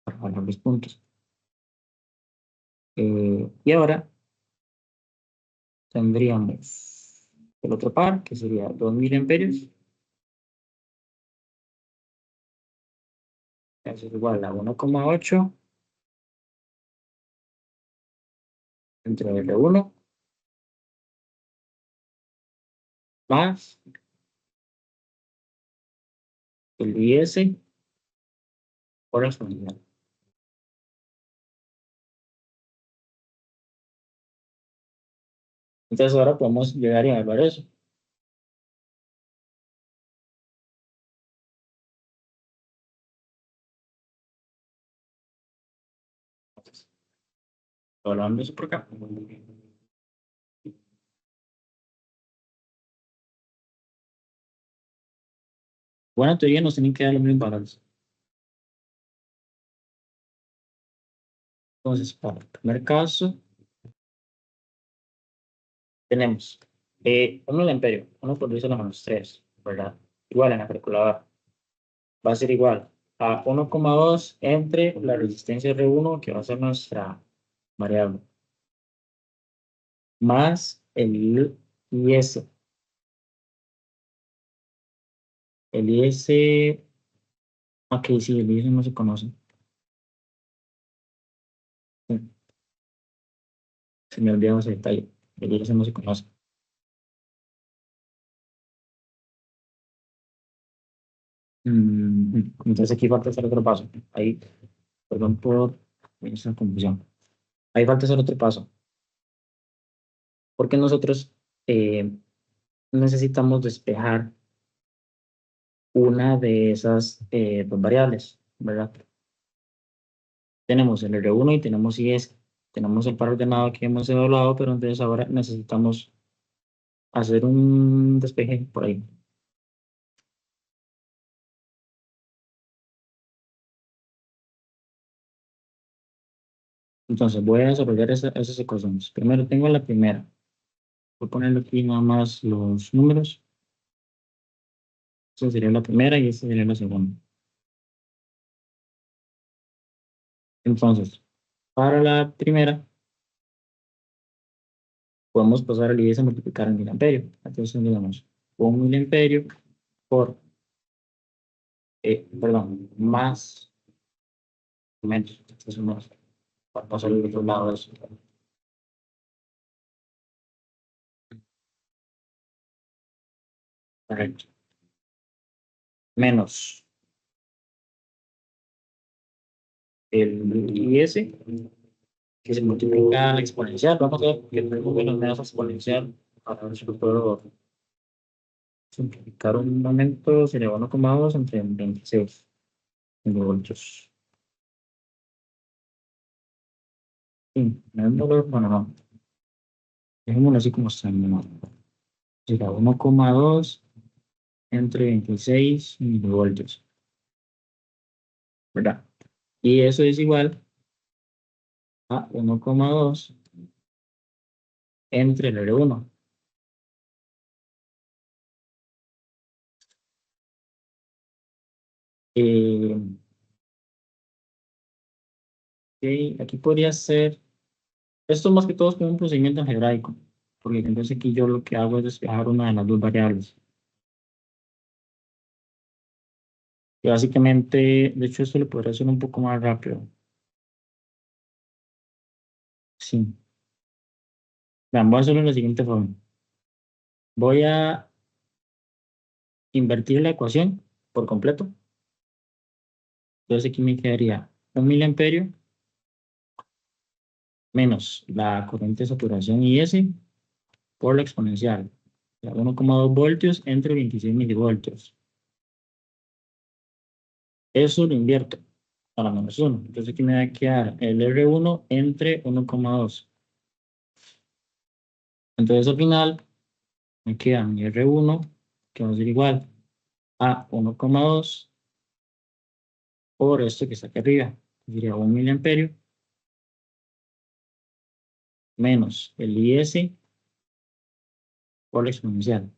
para guardar los puntos. Y ahora tendríamos el otro par, que sería 2 miliamperios, que es igual a 1,8 entre R1 más el IS por la exponencial. Entonces ahora podemos llegar y evaluar eso. Entonces, evaluando eso por acá. Bueno, en teoría nos tienen que dar los mismos valores. Entonces, para el primer caso, tenemos 1 de amperio, 1 por 10 a la menos 3, ¿verdad? Igual en la calculadora. Va a ser igual a 1,2 entre la resistencia R1, que va a ser nuestra variable, más el IS. El IS, ok, sí, el IS no se conoce. Sí, se me olvidó ese detalle. El IS no se conoce. Entonces aquí falta hacer otro paso. Ahí, perdón por esa confusión. Ahí falta hacer otro paso. Porque nosotros eh, necesitamos despejar una de esas dos variables, ¿verdad? Tenemos el R1 y tenemos IS. Tenemos el par ordenado que hemos evaluado, pero entonces ahora necesitamos hacer un despeje por ahí. Entonces voy a desarrollar esas ecuaciones. Primero tengo la primera. Voy a ponerle aquí nada más los números. Esa sería la primera y esa sería la segunda. Entonces, para la primera, podemos pasar el IS a multiplicar en miliamperio. Entonces, tendríamos 1 miliamperio por, perdón, más o menos. Entonces, vamos a pasar al otro lado de eso. Correcto. Menos el IS, que se multiplica la exponencial. Vamos a ver que tenemos menos exponencial. A ver si lo puedo simplificar un momento. Sería 1,2 entre 26 milivoltios. Sí, bueno, no. Dejémoslo así como está. No. Será 1,2 entre 26 milivoltios, ¿verdad? Y eso es igual a 1,2 entre el R1. Eh, ok, aquí podría ser, esto más que todo es como un procedimiento algebraico, porque entonces aquí yo lo que hago es despejar una de las dos variables. Y básicamente, de hecho, esto lo podría hacer un poco más rápido. Sí. Vean, voy a hacerlo de la siguiente forma. Voy a invertir la ecuación por completo. Entonces aquí me quedaría 1 miliamperio menos la corriente de saturación IS por la exponencial. O sea, 1,2 voltios entre 26 milivoltios. Eso lo invierto a la -1. Entonces aquí me va a quedar el R1 entre 1,2. Entonces al final me queda mi R1 que va a ser igual a 1,2 por esto que está aquí arriba. Diría 1 miliamperio menos el IS por la exponencial.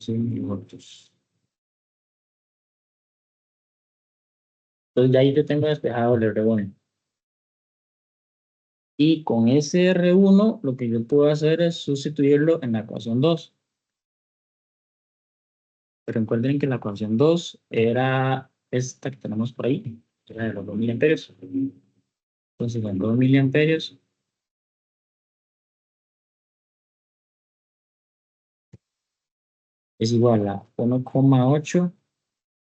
100 milivoltios. Entonces ya ahí yo tengo despejado el R1. Y con ese R1 lo que yo puedo hacer es sustituirlo en la ecuación 2. Pero recuerden que la ecuación 2 era esta que tenemos por ahí, era de los 2 miliamperios. Entonces, los 2 miliamperios es igual a 1,8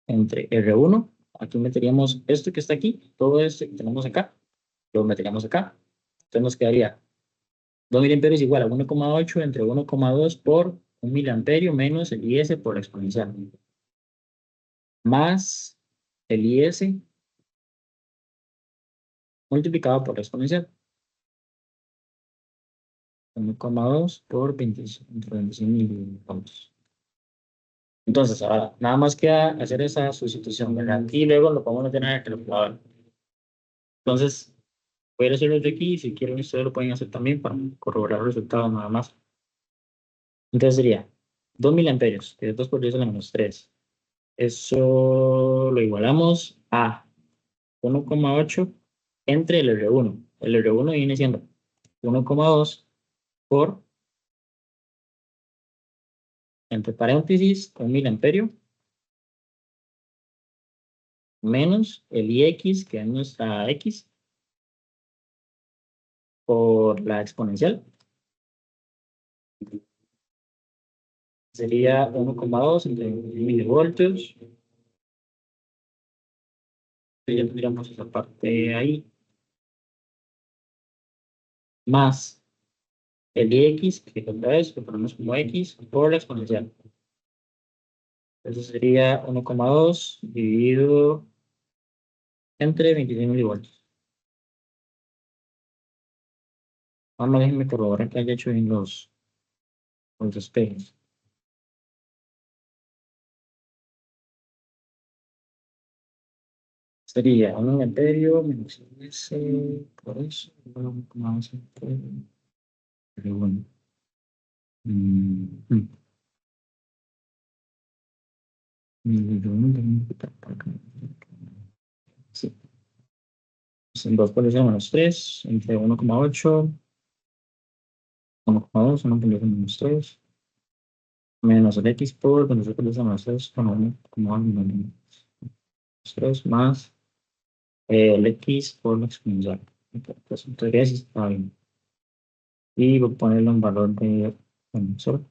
entre R1. Aquí meteríamos esto que está aquí, todo esto que tenemos acá, lo meteríamos acá. Entonces nos quedaría 2 miliamperios igual a 1,8 entre 1,2 por 1 miliamperio menos el IS por la exponencial. Más el IS multiplicado por la exponencial. 1,2 por 25 milivoltios. Entonces, ahora nada más queda hacer esa sustitución, ¿verdad? Y luego lo podemos meter en el calculador. Entonces, voy a hacerlo desde aquí. Si quieren, ustedes lo pueden hacer también para corroborar los resultados nada más. Entonces sería 2 miliamperios, que es 2 por 10 a la -3. Eso lo igualamos a 1,8 entre el R1. El R1 viene siendo 1,2 por, entre paréntesis, 1 miliamperio menos el IX, que es nuestra X, por la exponencial. Sería 1,2 entre milivoltios. Ya tendríamos esa parte ahí. Más el IX, que otra vez lo ponemos como X, por la exponencial. Eso sería 1,2 dividido entre 26 milivoltios. Vamos, déjenme corroborar que haya hecho bien los espejos. Sería 1 amperio menos S, por eso, 1,2 pero bueno. Sí, son 2 por 10 a la -3, entre 1,8, 1,2, 1 por 10 a la -3, menos el X por 24 por 10 a la -3, con 1,3 más el X por la exponencial. Entonces, en teoría sí está bien. Y voy a ponerle un valor de solo.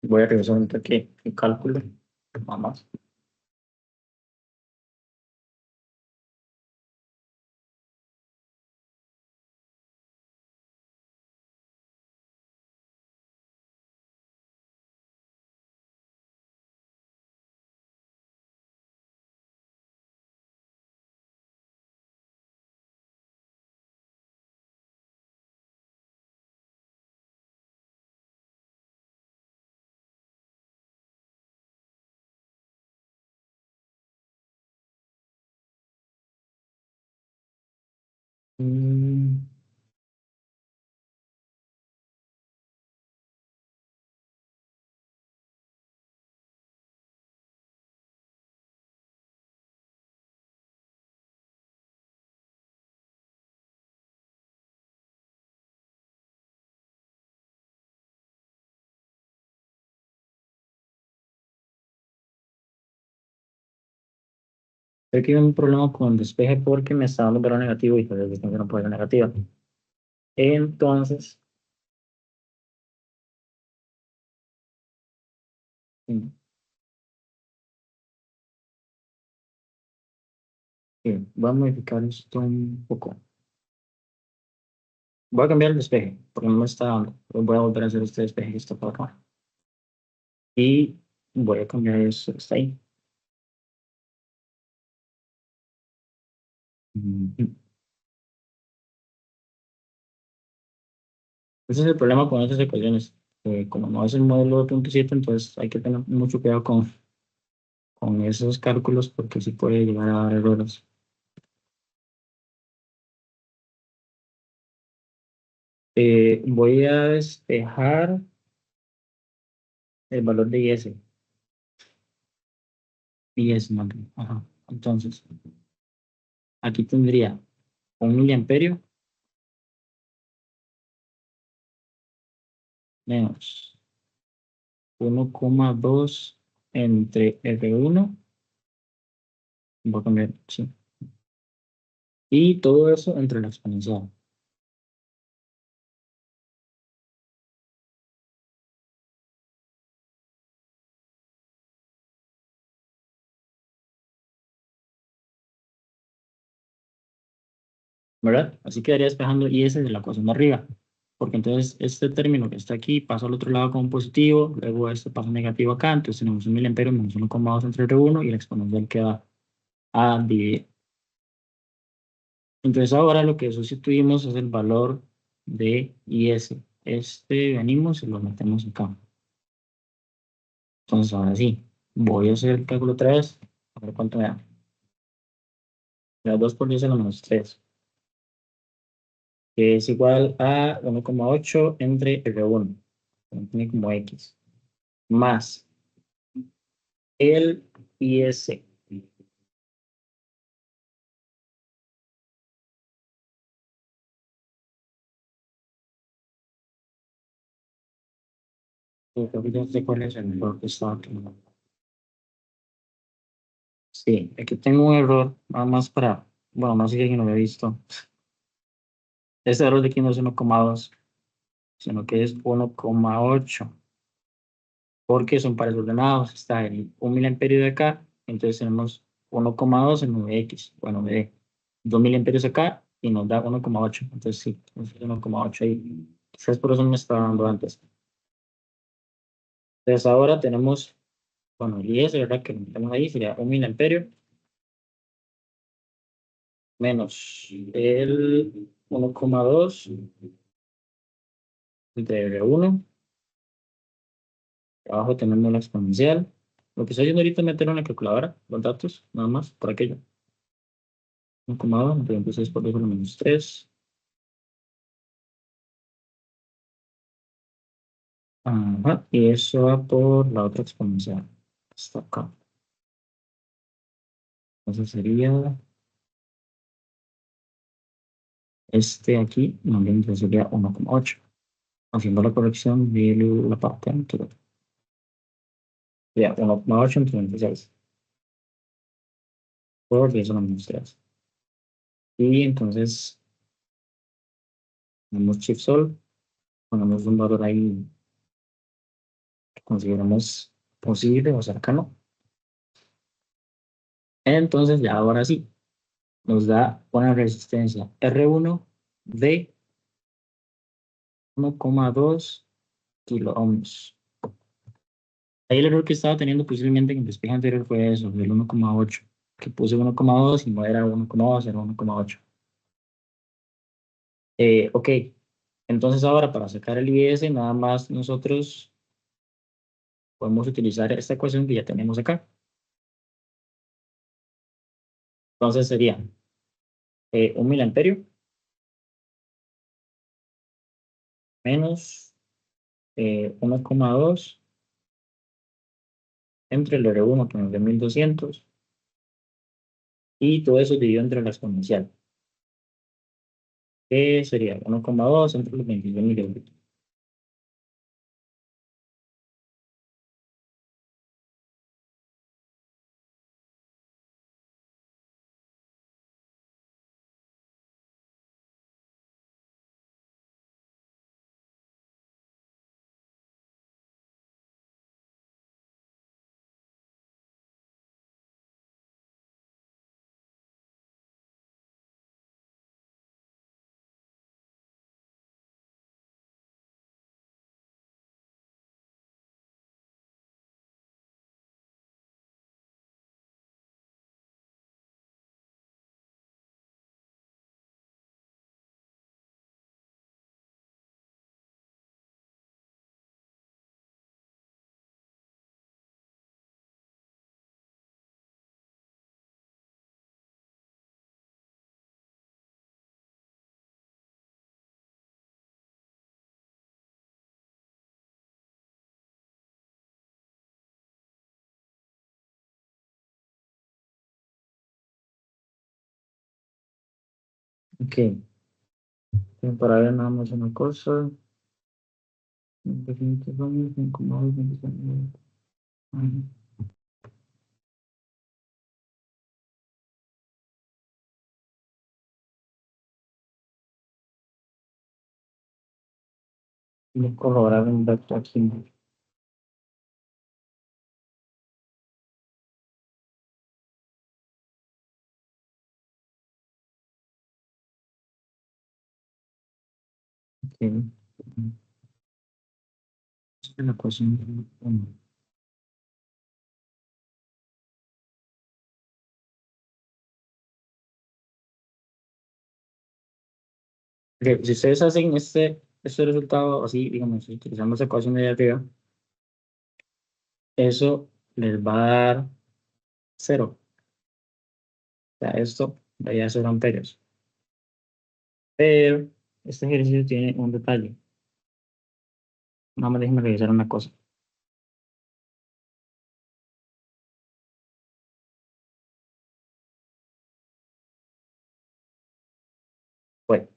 Voy a revisar un toque el cálculo. Vamos. Mm, Creo que hay un problema con el despeje porque me está dando un valor negativo y pues el despeje no puede ser negativa. Entonces, mm, voy a modificar esto un poco. Voy a cambiar el despeje porque no me está dando. Voy a volver a hacer este despeje que está por acá. Y voy a cambiar eso, está ahí. Mm, Ese es el problema con estas ecuaciones. Como no es el modelo de punto 7, entonces hay que tener mucho cuidado con esos cálculos porque sí puede llegar a dar errores. Voy a despejar el valor de IS. IS, no, ajá. Entonces, aquí tendría un miliamperio menos 1,2 entre R1. Voy a cambiar, sí. Y todo eso entre la exponencial. ¿Verdad? Así quedaría despejando y ese de la ecuación de arriba. Porque entonces este término que está aquí pasa al otro lado como positivo, luego este pasa negativo acá, entonces tenemos un miliampero menos 1,2 entre R1 y la exponencial queda a dividir. Entonces ahora lo que sustituimos es el valor de IS. Este venimos y lo metemos acá. Entonces ahora sí, voy a hacer el cálculo otra vez, a ver cuánto me da. Me da 2 por 10 a la menos 3, que es igual a 1,8 entre R1, que tiene como X, más el IS. Creo que ya sé cuál es el error que estaba aquí. Sí, aquí tengo un error, nada más para, bueno, no sé si alguien lo había visto. Este error de aquí no es 1,2, sino que es 1,8, porque son pares ordenados. Está el 1 miliamperio de acá, entonces tenemos 1,2 en 9x, bueno, de 2 miliamperios acá y nos da 1,8, entonces sí, es 1,8 ahí. Quizás por eso me estaba dando antes. Entonces ahora tenemos, bueno, el IS, ¿verdad? Que lo metemos ahí, sería 1 miliamperio menos el 1,2 entre R1. Abajo tenemos la exponencial. Lo que estoy haciendo ahorita es meter en la calculadora los datos, nada más, por aquello. 1,2, entonces 6 por 2 por menos 3. Ajá, y eso va por la otra exponencial. Está acá. Entonces sería este aquí, no, entonces sería 1,8. Haciendo la corrección de la parte anterior. Ya, 1,8 entre 26. Por 10 a la menos 3. Y entonces, tenemos shift solve, ponemos un valor ahí que consideramos posible o cercano. Entonces, ya ahora sí, nos da una resistencia R1 de 1,2 kilo ohms. Ahí el error que estaba teniendo posiblemente en el despeje anterior fue eso, del 1,8, que puse 1,2 y no era 1,2, era 1,8. Ok, entonces ahora para sacar el IS, nada más nosotros podemos utilizar esta ecuación que ya tenemos acá. Entonces sería 1 miliamperio menos 1,2 entre el R1 que nos da 1200 y todo eso dividido entre la exponencial, que sería 1,2 entre los 22 milivoltios. Ok, para ver nada más una cosa. Voy a corroborar un dato aquí. Ok. Es que la ecuación, ok, si ustedes hacen este resultado así, digamos, utilizando esa ecuación de ahí arriba, eso les va a dar 0. O sea, esto daría 0 amperios. Pero este ejercicio tiene un detalle. Nada más déjenme revisar una cosa. Bueno,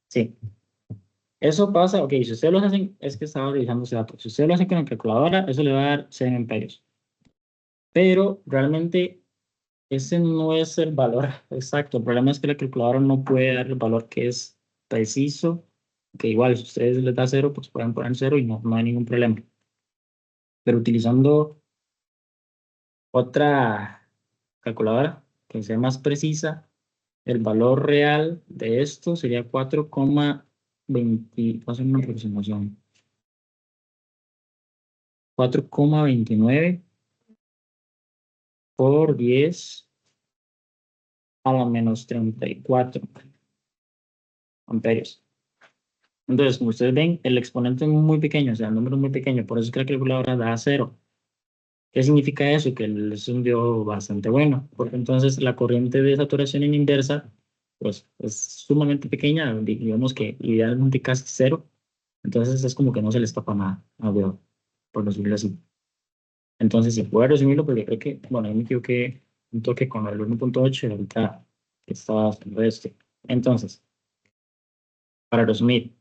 sí. Eso pasa, ok, si ustedes lo hacen, es que estaba revisando ese dato. Si ustedes lo hacen con la calculadora, eso le va a dar 100 amperios. Pero realmente ese no es el valor exacto. El problema es que la calculadora no puede dar el valor que es preciso. Que igual, si ustedes les da 0, pues pueden poner 0 y no hay ningún problema. Pero utilizando otra calculadora que sea más precisa, el valor real de esto sería 4,20, voy a hacer una aproximación, 4,29 por 10 a la menos 34 amperios. Entonces, como ustedes ven, el exponente es muy pequeño, o sea, el número es muy pequeño, por eso es que la calculadora da 0. ¿Qué significa eso? Que es un diodo bastante bueno, porque entonces la corriente de saturación en inversa, pues es sumamente pequeña, digamos que idealmente casi 0, entonces es como que no se le escapa nada al diodo, por decirlo así. Entonces, si puedo resumirlo, porque creo que, bueno, ahí me equivoqué un toque con el 1,8 y ahorita estaba haciendo esto. Entonces, para resumir,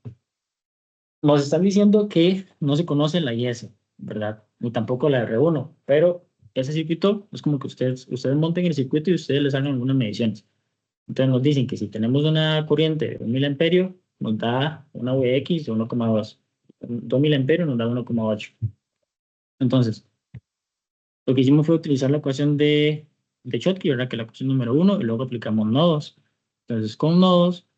nos están diciendo que no se conoce la IS, ¿verdad? Ni tampoco la R1, pero ese circuito es como que ustedes monten el circuito y ustedes les hagan algunas mediciones. Entonces nos dicen que si tenemos una corriente de 1000 amperios, nos da una Vx de 1,2. 2000 amperios nos da 1,8. Entonces, Lo que hicimos fue utilizar la ecuación de Schottky, ¿verdad? Que es la ecuación número 1, y luego aplicamos nodos. Entonces, con nodos,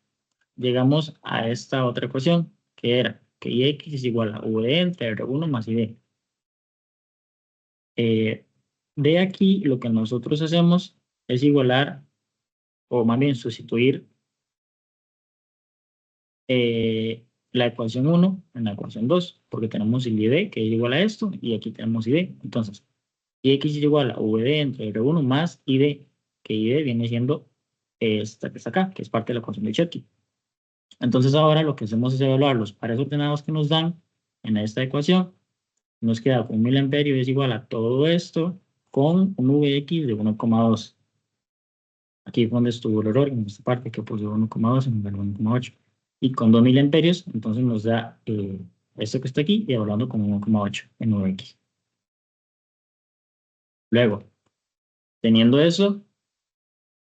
llegamos a esta otra ecuación, que era que Ix es igual a V entre R1 más ID. De aquí, lo que nosotros hacemos es igualar, o más bien sustituir la ecuación 1 en la ecuación 2, porque tenemos el ID, que es igual a esto, y aquí tenemos ID. Entonces, X es igual a VD entre R1 más ID, que ID viene siendo esta que está acá, que es parte de la ecuación de Schottky. Entonces ahora lo que hacemos es evaluar los pares ordenados que nos dan en esta ecuación. Nos queda que 1 miliamperio es igual a todo esto con un Vx de 1,2. Aquí fue donde estuvo el error, en esta parte que puso 1,2 en lugar de 1,8. Y con 2 miliamperios, entonces nos da esto que está aquí y hablando con 1,8 en Vx. Luego, teniendo eso,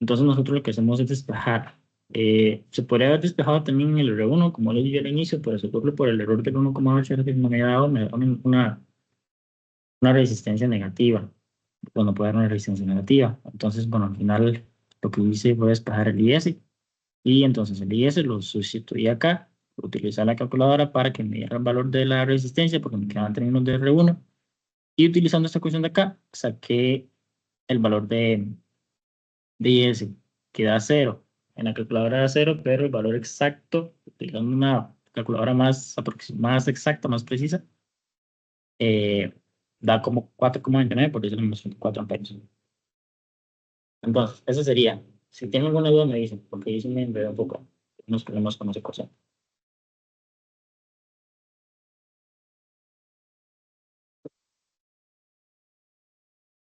entonces nosotros lo que hacemos es despejar. Se podría haber despejado también el R1, como les dije al inicio, pero se ocurre por el error del 1,8 que me había dado, me da una resistencia negativa. Bueno, puede dar una resistencia negativa. Entonces, bueno, al final lo que hice fue despejar el IS. Y entonces el IS lo sustituí acá. Utilizar la calculadora para que me diera el valor de la resistencia, porque me quedaban términos de R1. Y utilizando esta ecuación de acá, saqué el valor de IS, que da 0. En la calculadora da 0, pero el valor exacto, utilizando una calculadora más exacta, más precisa, eh, da como 4,29, por eso le hemos 4 amperios. Entonces, eso sería. Si tienen alguna duda, me dicen, porque ahí sí me enredé un poco. Unos problemas con esa ecuación.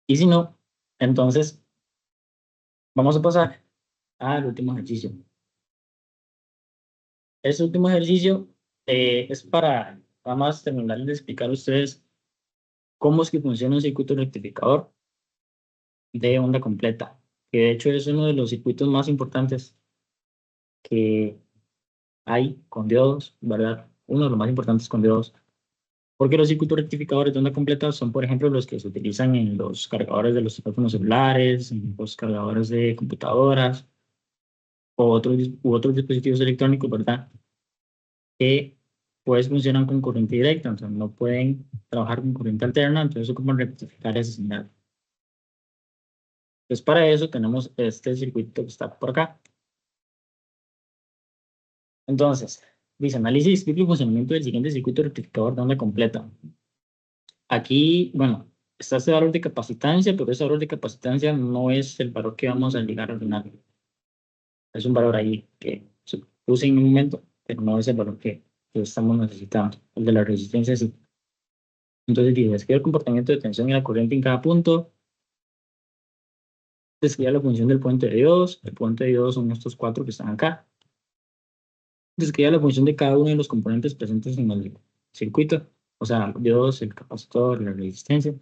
Y si no, entonces vamos a pasar al último ejercicio. Este último ejercicio es para nada más terminar de explicar a ustedes cómo es que funciona un circuito rectificador de onda completa, que de hecho es uno de los circuitos más importantes que hay con diodos, ¿verdad? Uno de los más importantes con diodos, porque los circuitos rectificadores de onda completa son, por ejemplo, los que se utilizan en los cargadores de los teléfonos celulares, en los cargadores de computadoras u otros dispositivos electrónicos, ¿verdad? Que pues funcionan con corriente directa, entonces no pueden trabajar con corriente alterna, entonces ocupan rectificar esa señal. Entonces para eso tenemos este circuito que está por acá. Entonces, dice análisis explica el funcionamiento del siguiente circuito rectificador de onda completa. Aquí, bueno, está ese valor de capacitancia, pero ese valor de capacitancia no es el valor que vamos a llegar al final. Es un valor ahí que se puse en un momento, pero no es el valor que estamos necesitando. El de la resistencia sí. Entonces dice, describe el comportamiento de tensión y la corriente en cada punto. Describe la función del puente de diodos. El puente de diodos son estos cuatro que están acá. Describe la función de cada uno de los componentes presentes en el circuito. O sea, diodos, el capacitor, la resistencia.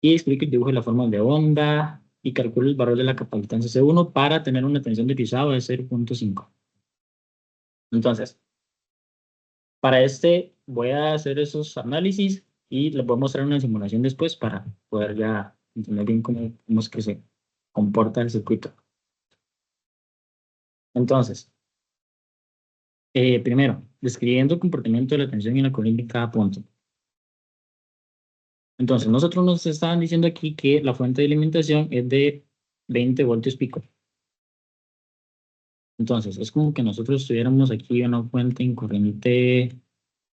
Y explica el dibujo de la forma de onda y calcula el valor de la capacitancia C1 para tener una tensión de pisado de 0,5. Entonces, para este voy a hacer esos análisis y les voy a mostrar una simulación después para poder ya entender bien cómo es que se comporta el circuito. Entonces, primero, describiendo el comportamiento de la tensión y la corriente en cada punto. Entonces, nosotros nos estaban diciendo aquí que la fuente de alimentación es de 20 voltios pico. Entonces, es como que nosotros tuviéramos aquí una fuente en corriente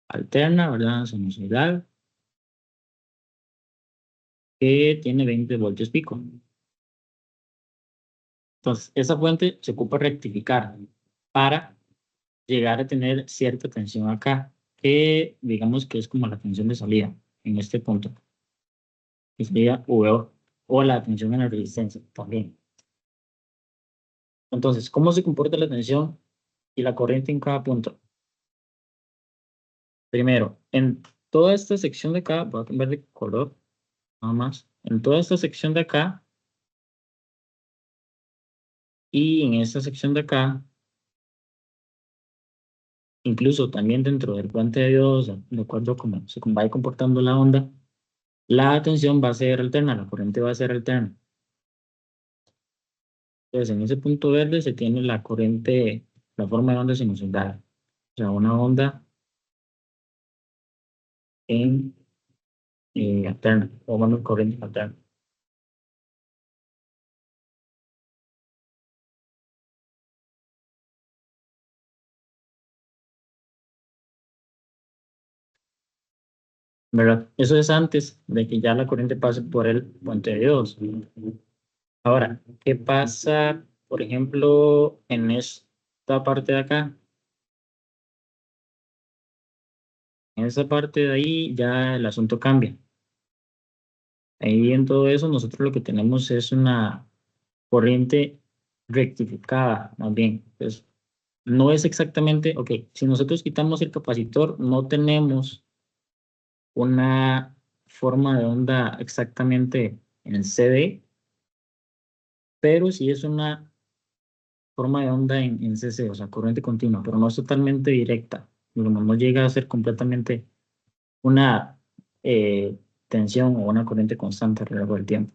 alterna, ¿verdad? Sinusoidal, que tiene 20 voltios pico. Entonces, esa fuente se ocupa rectificar para llegar a tener cierta tensión acá, que digamos que es como la tensión de salida en este punto, que sería VO, o la tensión en la resistencia también. Entonces, ¿cómo se comporta la tensión y la corriente en cada punto? Primero, en toda esta sección de acá, voy a cambiar de color, nada más. En toda esta sección de acá y en esta sección de acá, incluso también dentro del puente de diodos, de acuerdo a cómo se vaya comportando la onda, la tensión va a ser alterna, la corriente va a ser alterna. Entonces, en ese punto verde se tiene la corriente, la forma de onda sinusoidal. O sea, una onda en alterna, o bueno, corriente alterna. ¿Verdad? Eso es antes de que ya la corriente pase por el puente de Dios. Ahora, ¿qué pasa, por ejemplo, en esta parte de acá? En esa parte de ahí ya el asunto cambia. Ahí en todo eso nosotros lo que tenemos es una corriente rectificada, más bien. Entonces, no es exactamente, ok, si nosotros quitamos el capacitor, no tenemos una forma de onda exactamente en CD, pero sí es una forma de onda en CC, o sea, corriente continua, pero no es totalmente directa. No llega a ser completamente una tensión o una corriente constante a lo largo del tiempo.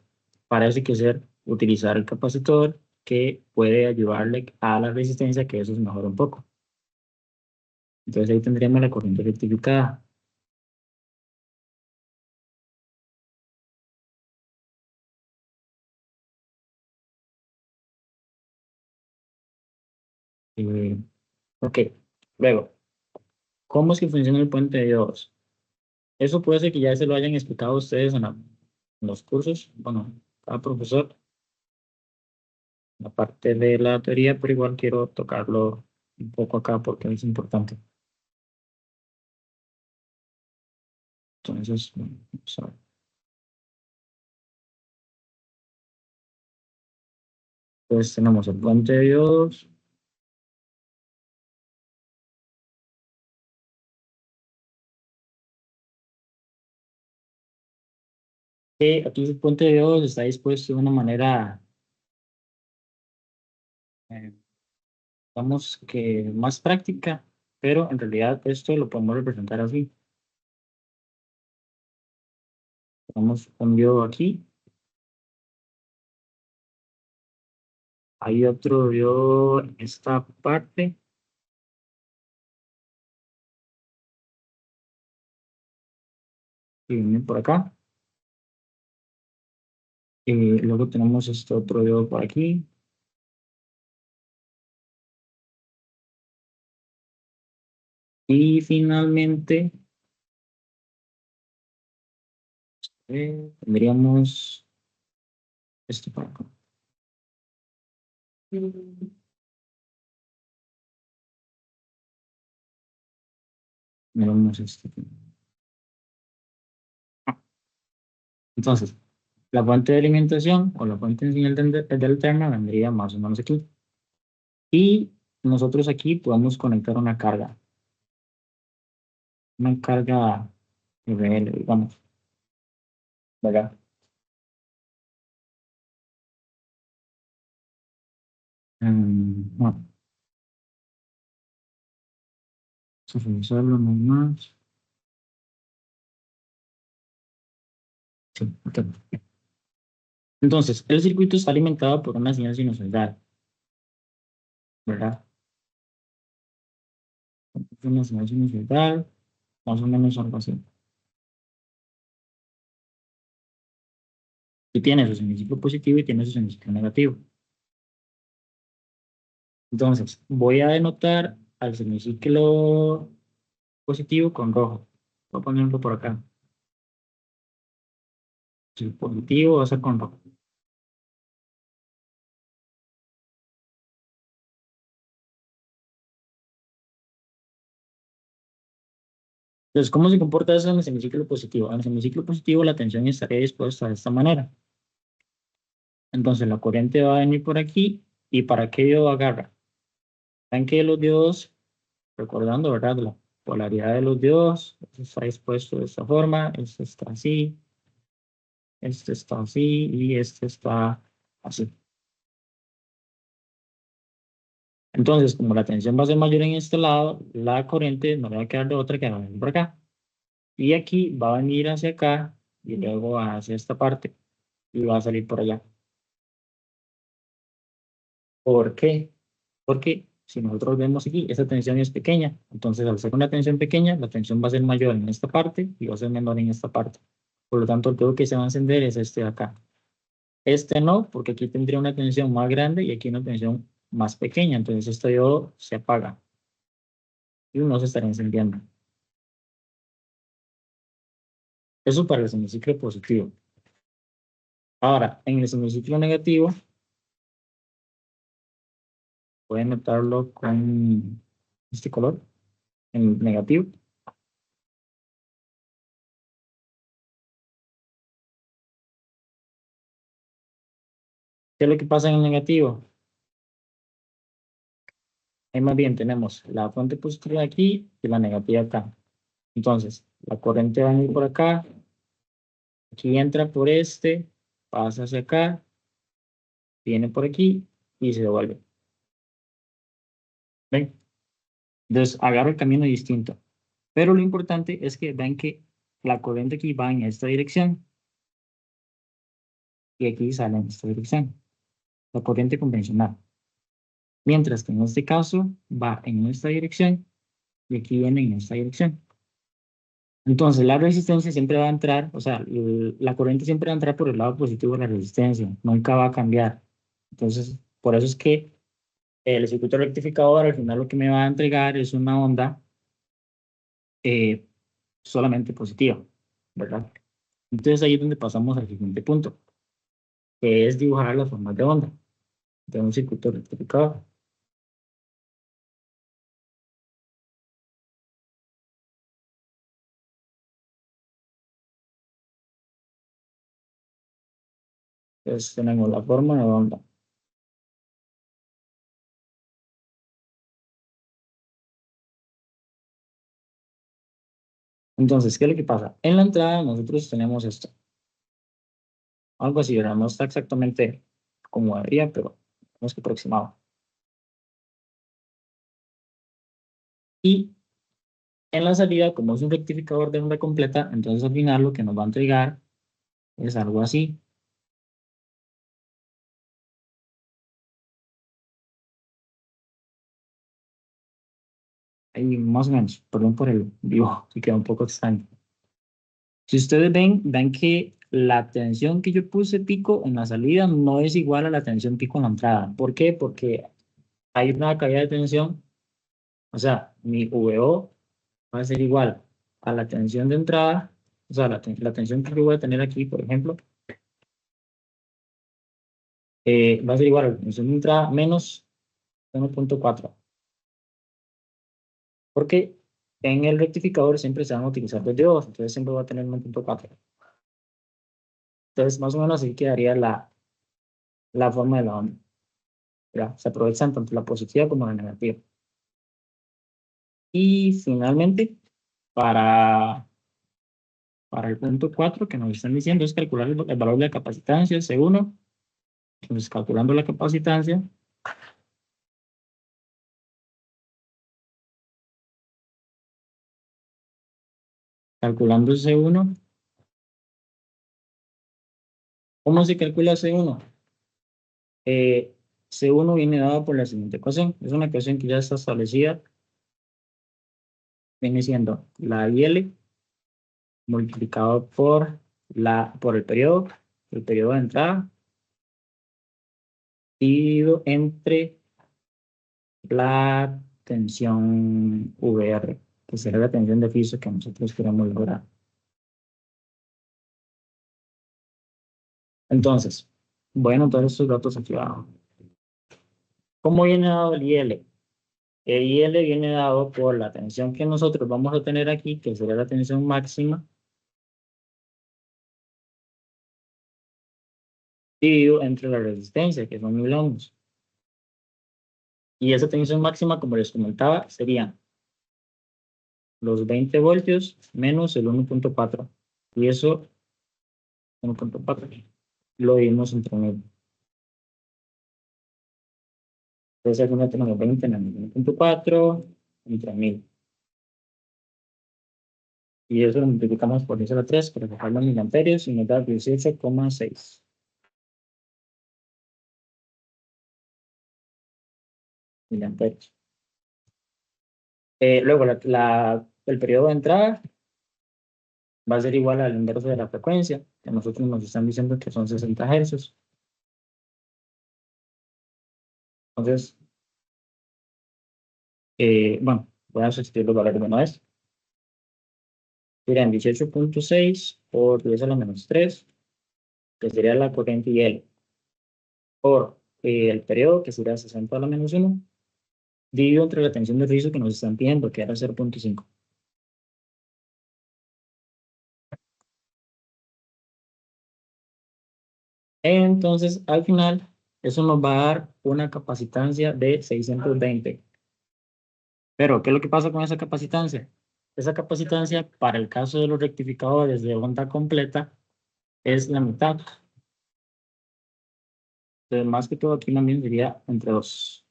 Para eso hay que utilizar el capacitor que puede ayudarle a la resistencia que eso se mejora un poco. Entonces ahí tendríamos la corriente rectificada. Eh, ok, luego, ¿cómo es que funciona el puente de diodos? Eso puede ser que ya se lo hayan explicado a ustedes en los cursos, bueno, cada profesor, la parte de la teoría, pero igual quiero tocarlo un poco acá porque es importante. Entonces, bueno, vamos a ver. Entonces tenemos el puente de diodos. Que aquí el puente de diodos está dispuesto de una manera, eh, digamos que más práctica, pero en realidad esto lo podemos representar así. Tenemos un diodo aquí, hay otro diodo en esta parte, y viene por acá. Y luego tenemos este otro diodo por aquí. Y finalmente, tendríamos esto por acá. Miramos esto aquí. Entonces, la fuente de alimentación o la fuente de señal de alterna vendría más o menos aquí. Y nosotros aquí podemos conectar una carga RL, digamos, ¿verdad? Bueno, vamos a revisarlo nomás. Sí, ok. Entonces, el circuito está alimentado por una señal sinusoidal, ¿verdad? Es una señal sinusoidal, más o menos algo así. Y tiene su semiciclo positivo y tiene su semiciclo negativo. Entonces, voy a denotar al semiciclo positivo con rojo. Voy a ponerlo por acá. El positivo va a ser con rojo. Entonces, ¿cómo se comporta eso en el semiciclo positivo? En el semiciclo positivo la tensión estaría dispuesta de esta manera. Entonces, la corriente va a venir por aquí y ¿para qué diodo agarra? Saben que los diodos, recordando, ¿verdad? La polaridad de los diodos, este está dispuesto de esta forma, este está así y este está así. Entonces, como la tensión va a ser mayor en este lado, la corriente no le va a quedar de otra que va a venir por acá. Y aquí va a venir hacia acá y luego hacia esta parte y va a salir por allá. ¿Por qué? Porque si nosotros vemos aquí, esta tensión es pequeña. Entonces, al ser una tensión pequeña, la tensión va a ser mayor en esta parte y va a ser menor en esta parte. Por lo tanto, el tubo que se va a encender es este de acá. Este no, porque aquí tendría una tensión más grande y aquí una tensión más pequeña. Entonces, este diodo se apaga y no se estará encendiendo. Eso para el semiciclo positivo. Ahora, en el semiciclo negativo, voy a anotarlo con este color, en negativo. ¿Qué es lo que pasa en el negativo? Ahí más bien tenemos la fuente positiva aquí y la negativa acá. Entonces, la corriente va a ir por acá, aquí entra por este, pasa hacia acá, viene por aquí y se devuelve. ¿Ven? Entonces, agarra el camino distinto. Pero lo importante es que ven que la corriente aquí va en esta dirección y aquí sale en esta dirección, la corriente convencional. Mientras que en este caso va en esta dirección y aquí viene en esta dirección. Entonces, la resistencia siempre va a entrar, o sea, la corriente siempre va a entrar por el lado positivo de la resistencia, nunca va a cambiar. Entonces, por eso es que el circuito rectificador al final lo que me va a entregar es una onda eh, solamente positiva, ¿verdad? Entonces ahí es donde pasamos al siguiente punto, que es dibujar las formas de onda de un circuito rectificador. Entonces tenemos la forma de onda. Entonces, ¿qué es lo que pasa? En la entrada nosotros tenemos esto, algo así, ¿verdad? No está exactamente como debería, pero es que aproximado. Y en la salida, como es un rectificador de onda completa, entonces al final lo que nos va a entregar es algo así. Ahí más o menos, perdón por el dibujo, que queda un poco extraño. Si ustedes ven que la tensión que yo puse pico en la salida no es igual a la tensión pico en la entrada. ¿Por qué? Porque hay una caída de tensión, o sea, mi VO va a ser igual a la tensión de entrada, o sea, la tensión que yo voy a tener aquí, por ejemplo, va a ser igual a la tensión de entrada menos 1.4. Porque en el rectificador siempre se van a utilizar los diodos, entonces siempre va a tener 1.4. Entonces, más o menos así quedaría la forma de la onda. ¿Verdad? Se aprovechan tanto la positiva como la negativa. Y finalmente, para, para el punto 4 que nos están diciendo es calcular el valor de la capacitancia, C1. Entonces, calculando la capacitancia, calculando C1, ¿cómo se calcula C1? Eh, C1 viene dado por la siguiente ecuación. Es una ecuación que ya está establecida. Viene siendo la IL multiplicado por el periodo de entrada, dividido entre la tensión VR, que será la tensión de piso que nosotros queremos lograr. Entonces, bueno, todos estos datos aquí abajo. ¿Cómo viene dado el IL? El IL viene dado por la tensión que nosotros vamos a tener aquí, que será la tensión máxima, dividido entre la resistencia, que son 1000 ohms. Y esa tensión máxima, como les comentaba, sería los 20 voltios menos el 1.4. Y eso, 1.4, lo dimos entre 1000. Entonces, aquí tenemos 20 menos 1.4 entre 1000. Y eso lo multiplicamos por 10 a la 3 para sacarlo en miliamperios y nos da 18,6 miliamperios. Luego, el periodo de entrada va a ser igual al inverso de la frecuencia, que nosotros nos están diciendo que son 60 hercios. Entonces, bueno, voy a sustituir los valores de una vez. Serían 18,6 por 10 a la menos 3, que sería la corriente y por el periodo, que sería 60 a la menos 1, dividido entre la tensión de rizo que nos están pidiendo, que era 0,5. Entonces, al final, eso nos va a dar una capacitancia de 620. Pero, ¿qué es lo que pasa con esa capacitancia? Esa capacitancia, para el caso de los rectificadores de onda completa, es la mitad. Entonces, más que todo, aquí también sería entre 2.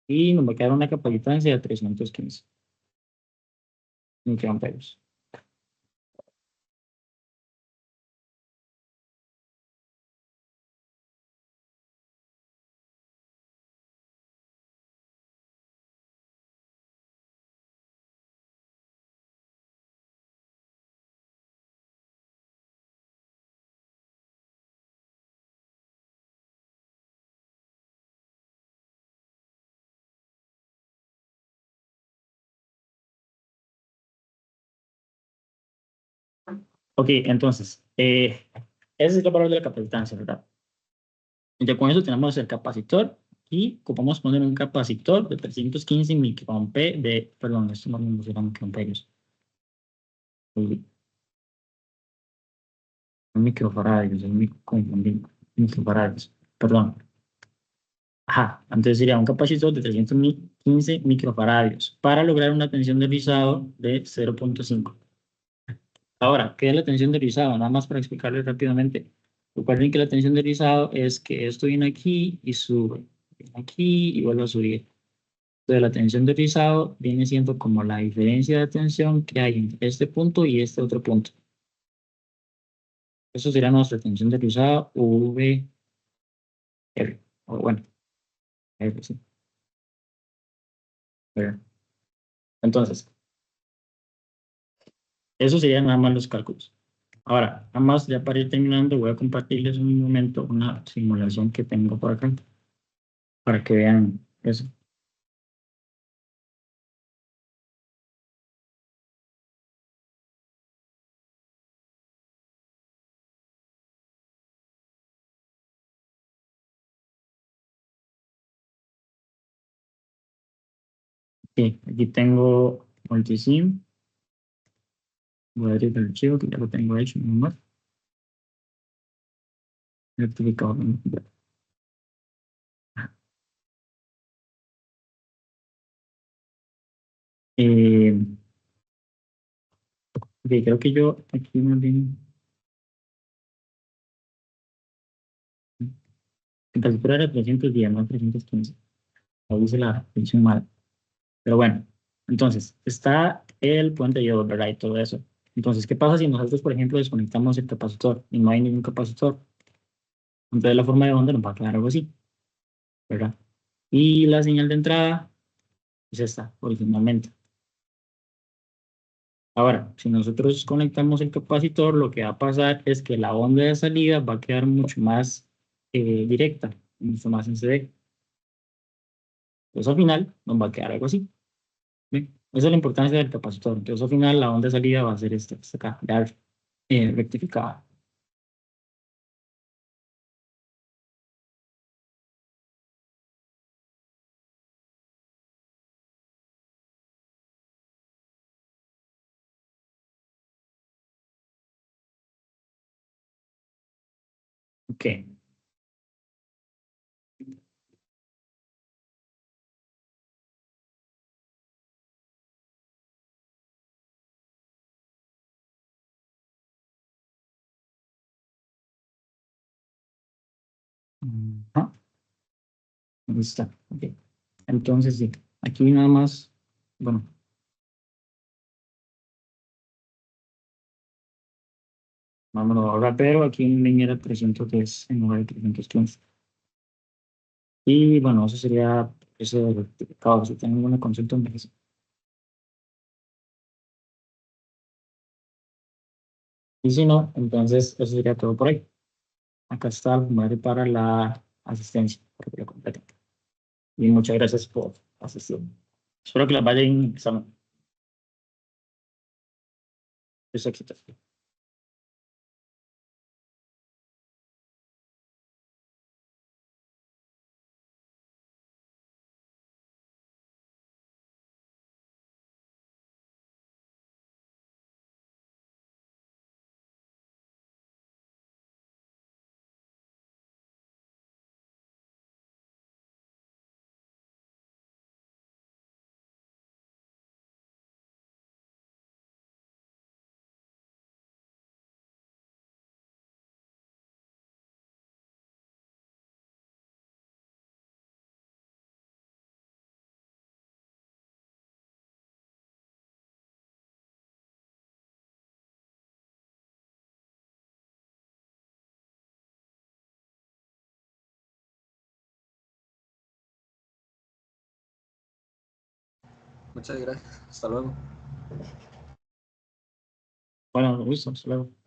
Y nos va a quedar una capacitancia de 315 microamperios. Ok, entonces, ese es el valor de la capacitancia, ¿verdad? Ya con eso tenemos el capacitor y ocupamos poner un capacitor de 315 microamperios, perdón, esto no serán microamperios, microfaradios, confundí, microfaradios, perdón. Ajá, entonces sería un capacitor de 315 microfaradios para lograr una tensión de rizado de 0,5. Ahora, ¿qué es la tensión de rizado? Nada más para explicarles rápidamente. Recuerden que la tensión de rizado es que esto viene aquí y sube, viene aquí y vuelve a subir. Entonces, la tensión de rizado viene siendo como la diferencia de tensión que hay entre este punto y este otro punto. Eso sería nuestra tensión de rizado VR, o bueno, R, sí, R. Entonces, eso serían nada más los cálculos. Ahora, nada más ya para ir terminando, voy a compartirles un momento una simulación que tengo por acá para que vean eso. Sí, aquí tengo multisim. Voy a abrir el archivo que ya lo tengo hecho. Nomás. Rectificado. Eh, ok, creo que yo aquí más bien. En calcular era 310, no 315. Ahí hice la función mal. Pero bueno, entonces, está el puente de iodo, ¿verdad? Y todo eso. Entonces, ¿qué pasa si nosotros, por ejemplo, desconectamos el capacitor y no hay ningún capacitor? Entonces, la forma de onda nos va a quedar algo así, ¿verdad? Y la señal de entrada es esta, originalmente. Ahora, si nosotros conectamos el capacitor, lo que va a pasar es que la onda de salida va a quedar mucho más directa, mucho más en CD. Entonces, al final, nos va a quedar algo así. ¿Ve? Esa es la importancia del capacitor. Entonces, al final, la onda de salida va a ser esta acá, ya rectificada. Ok. Ajá, ahí está. Ok. Entonces, sí, aquí nada más, bueno, Vámonos ahora, pero aquí en línea era 310 en lugar de 315. Y bueno, eso sería ese rectificado. Si tienen alguna consulta, me dice. Y si no, entonces eso sería todo por ahí. Acá está el formulario para la asistencia, para que lo completen. Y muchas gracias por asistir. Espero que les vaya bien en el examen. Es éxito. Muchas gracias. Hasta luego. Bueno, listo, hasta luego.